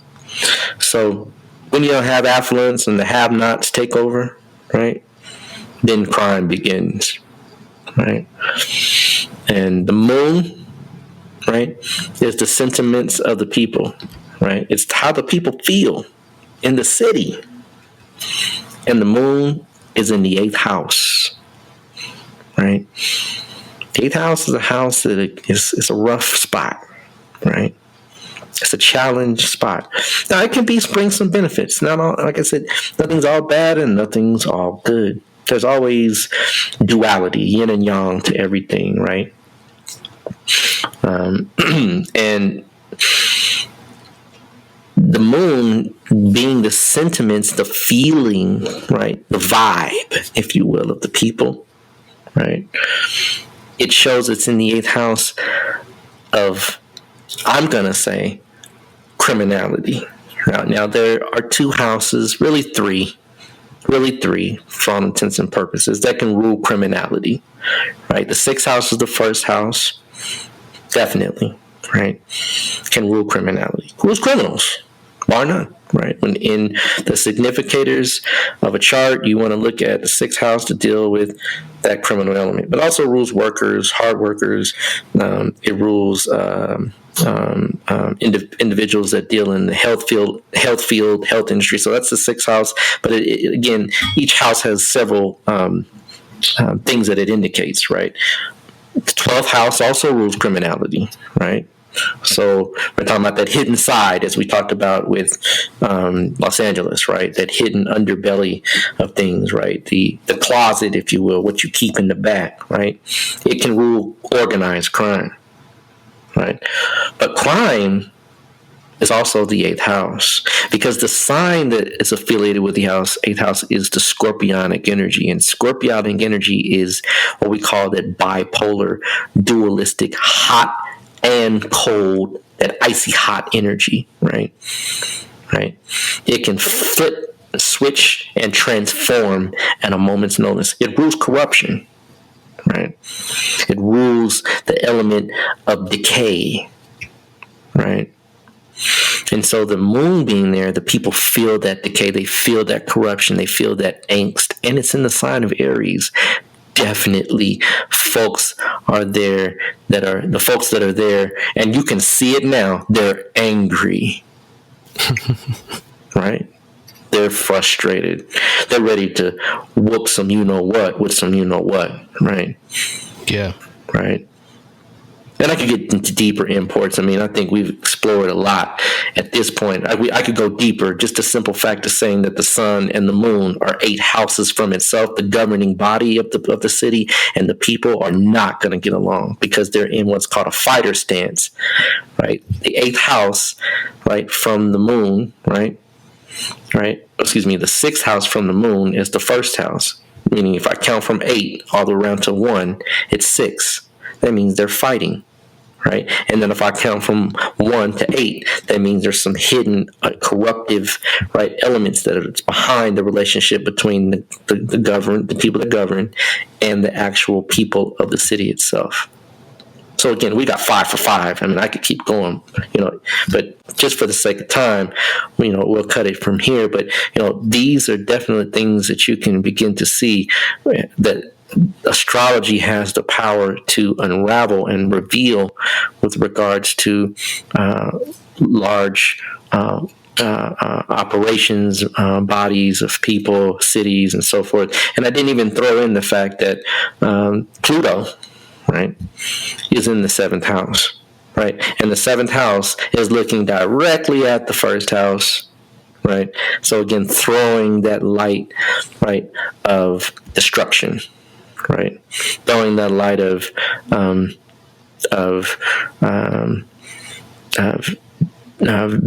So when you don't have affluence and the have-nots take over, right, then crime begins, right? And the moon, right, is the sentiments of the people, right? It's how the people feel in the city. And the moon is in the 8th house, right? The 8th house is a house that is a rough spot, right? It's a challenge spot. Now, it can bring some benefits. Not all, like I said, nothing's all bad and nothing's all good. There's always duality, yin and yang to everything, right? And the moon being the sentiments, the feeling, right, the vibe, if you will, of the people, right? It shows it's in the 8th house of, I'm going to say, criminality. Now, there are 2 houses, really three, for all intents and purposes, that can rule criminality, right? The 6th house is the first house, definitely, right? Can rule criminality. Rules criminals, bar none, right? When in the significators of a chart, you want to look at the 6th house to deal with that criminal element, but also rules workers, hard workers. It rules individuals that deal in the health industry. So that's the 6th house. But again, each house has several things that it indicates, right? The 12th house also rules criminality, right? So we're talking about that hidden side, as we talked about with Los Angeles, right? That hidden underbelly of things, right? The closet, if you will, what you keep in the back, right? It can rule organized crime, right? But crime is also the 8th house, because the sign that is affiliated with the 8th house is the scorpionic energy. And scorpionic energy is what we call that bipolar, dualistic, hot and cold, that icy hot energy, right? Right? It can flip, switch, and transform at a moment's notice. It rules corruption, right? It rules the element of decay, right? And so the moon being there, the people feel that decay, they feel that corruption, they feel that angst, and it's in the sign of Aries. Definitely folks are there, that are the folks that are there, and you can see it now, they're angry. Right? They're frustrated. They're ready to whoop some you know what with some you know what, right? Yeah. Right. And I could get into deeper imports. I mean, I think we've explored a lot at this point. I could go deeper. Just a simple fact of saying that the sun and the moon are 8 houses from itself. The governing body of the city and the people are not going to get along because they're in what's called a fighter stance, right? The 8th house, right, from the moon, right? Excuse me, the 6th house from the moon is the first house. Meaning if I count from 8 all the way around to 1, it's 6. That means they're fighting. Right, and then if I count from 1 to 8, that means there's some hidden corruptive, right, elements that are behind the relationship between the people that govern, and the actual people of the city itself. So again, we got 5 for 5. I mean, I could keep going, but just for the sake of time, we'll cut it from here. But these are definitely things that you can begin to see that astrology has the power to unravel and reveal with regards to large operations, bodies of people, cities, and so forth. And I didn't even throw in the fact that Pluto, right, is in the 7th house, right? And the 7th house is looking directly at the 1st house, right? So again, throwing that light, right, of destruction, right? Throwing that light of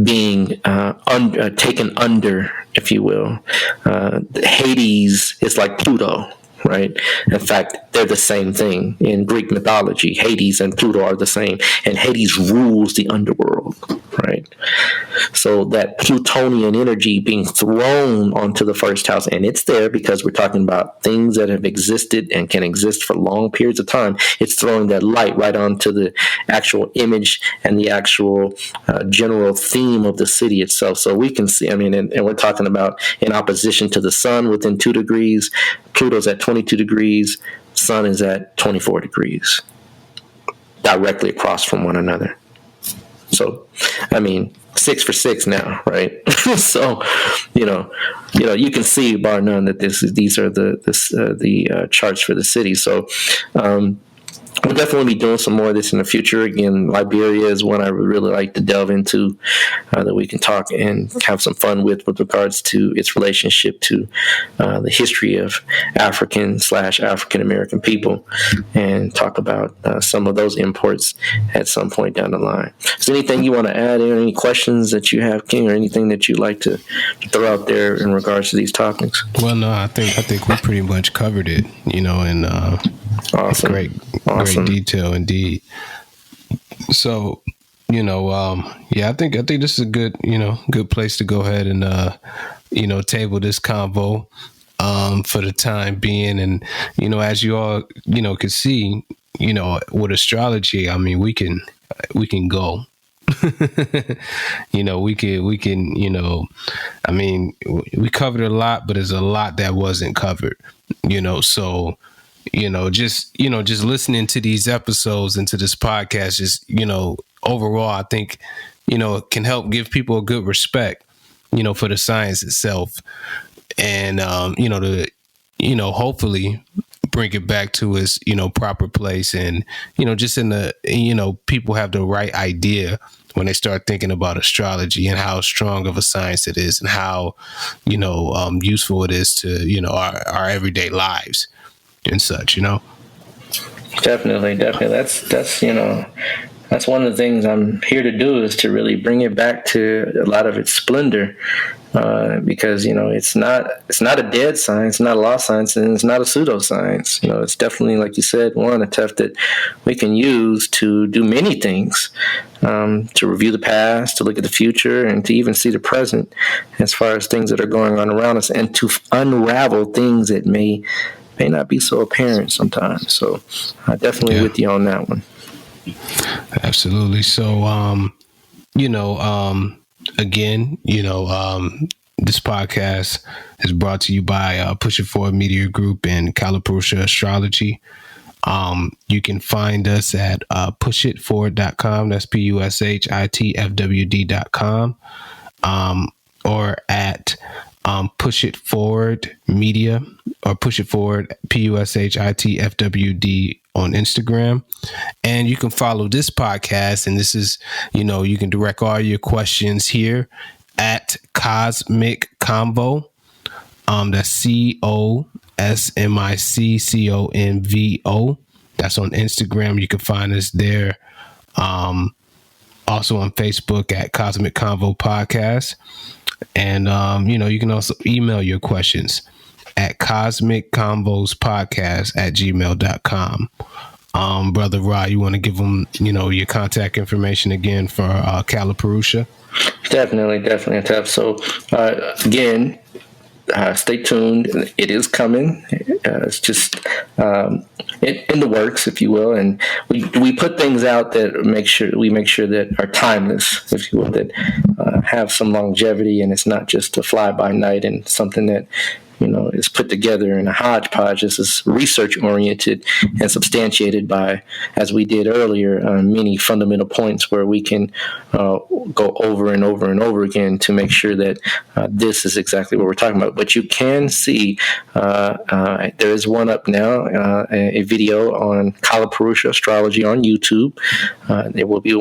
being taken under, if you will. Hades is like Pluto, right? In fact, they're the same thing in Greek mythology. Hades and Pluto are the same, and Hades rules the underworld, right? So that Plutonian energy being thrown onto the 1st house, and it's there because we're talking about things that have existed and can exist for long periods of time. It's throwing that light right onto the actual image and the actual general theme of the city itself. So we can see, and we're talking about in opposition to the sun within 2 degrees, Pluto's at 22 degrees, sun is at 24 degrees, directly across from one another. So, 6 for 6 now, right? So, you can see, bar none, that these are the charts for the city. So, we'll definitely be doing some more of this in the future. Again, Liberia is one I would really like to delve into, that we can talk and have some fun with regards to its relationship to the history of African American people, and talk about some of those imports at some point down the line. Is there anything you want to add, or any questions that you have, King, or anything that you'd like to throw out there in regards to these topics? Well, no, I think we pretty much covered it, and awesome. Great detail indeed. So, I think this is a good place to go ahead and table this convo for the time being. And as you all can see, with astrology, we can go. We covered a lot, but there's a lot that wasn't covered. So. Just listening to these episodes and to this podcast, overall, I think, can help give people a good respect, for the science itself, and, to, hopefully bring it back to its, proper place, and, just in the, people have the right idea when they start thinking about astrology and how strong of a science it is, and how, useful it is to, our everyday lives and such, Definitely. That's one of the things I'm here to do, is to really bring it back to a lot of its splendor, because it's not a dead science, not a lost science, and it's not a pseudoscience. It's definitely, like you said, a tuft that we can use to do many things, to review the past, to look at the future, and to even see the present as far as things that are going on around us, and to unravel things that may not be so apparent sometimes. So I definitely with you on that one. Absolutely. So, again, this podcast is brought to you by Push It Forward Media Group and Calipusha Astrology. You can find us at pushitforward.com. That's pushitfwd.com. Or at Push It Forward Media, or Push It Forward PUSHITFWD on Instagram. And you can follow this podcast, and this is, you can direct all your questions here at Cosmic Convo. That's COSMICCONVO. That's on Instagram. You can find us there. Also on Facebook at Cosmic Convo Podcast. And, you can also email your questions at cosmicconvospodcast@gmail.com. Brother Rod, you want to give them, your contact information again for Calipurusha? Definitely. So, again, stay tuned. It is coming. It's just in the works, if you will, and we put things out that make sure that are timeless, if you will, that have some longevity, and it's not just a fly by night and something that is put together in a hodgepodge. This is research oriented and substantiated by, as we did earlier, many fundamental points where we can go over and over and over again to make sure that this is exactly what we're talking about. But you can see there is one up now, a video on Kalapurusha astrology on YouTube. There will be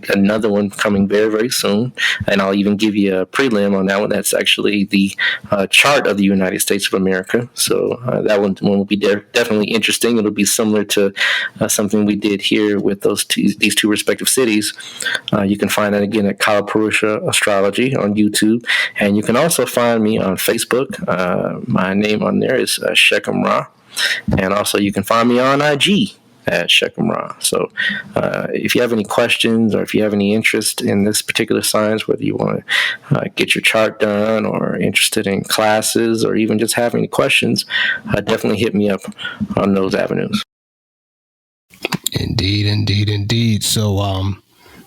another one coming very, very soon, and I'll even give you a prelim on that one. That's actually the chart of the United States of America. So that one will be definitely interesting. It'll be similar to something we did here with these two respective cities. You can find that again at Kalapurusha Astrology on YouTube, and you can also find me on Facebook. My name on there is Shechem Ra, and also you can find me on IG at Shechem Ra. So if you have any questions, or if you have any interest in this particular science, whether you want to get your chart done, or interested in classes, or even just have any questions, definitely hit me up on those avenues. Indeed. So,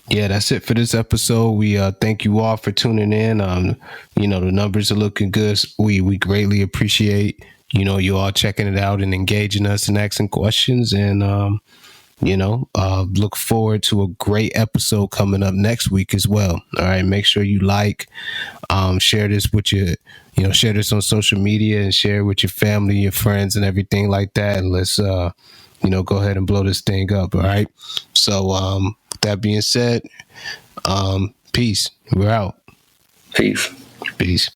that's it for this episode. We thank you all for tuning in. The numbers are looking good. We greatly appreciate you all checking it out and engaging us and asking questions, and look forward to a great episode coming up next week as well. All right, make sure you share this with share this on social media, and share with your family, your friends, and everything like that. And let's go ahead and blow this thing up. All right. So with that being said, peace. We're out. Peace.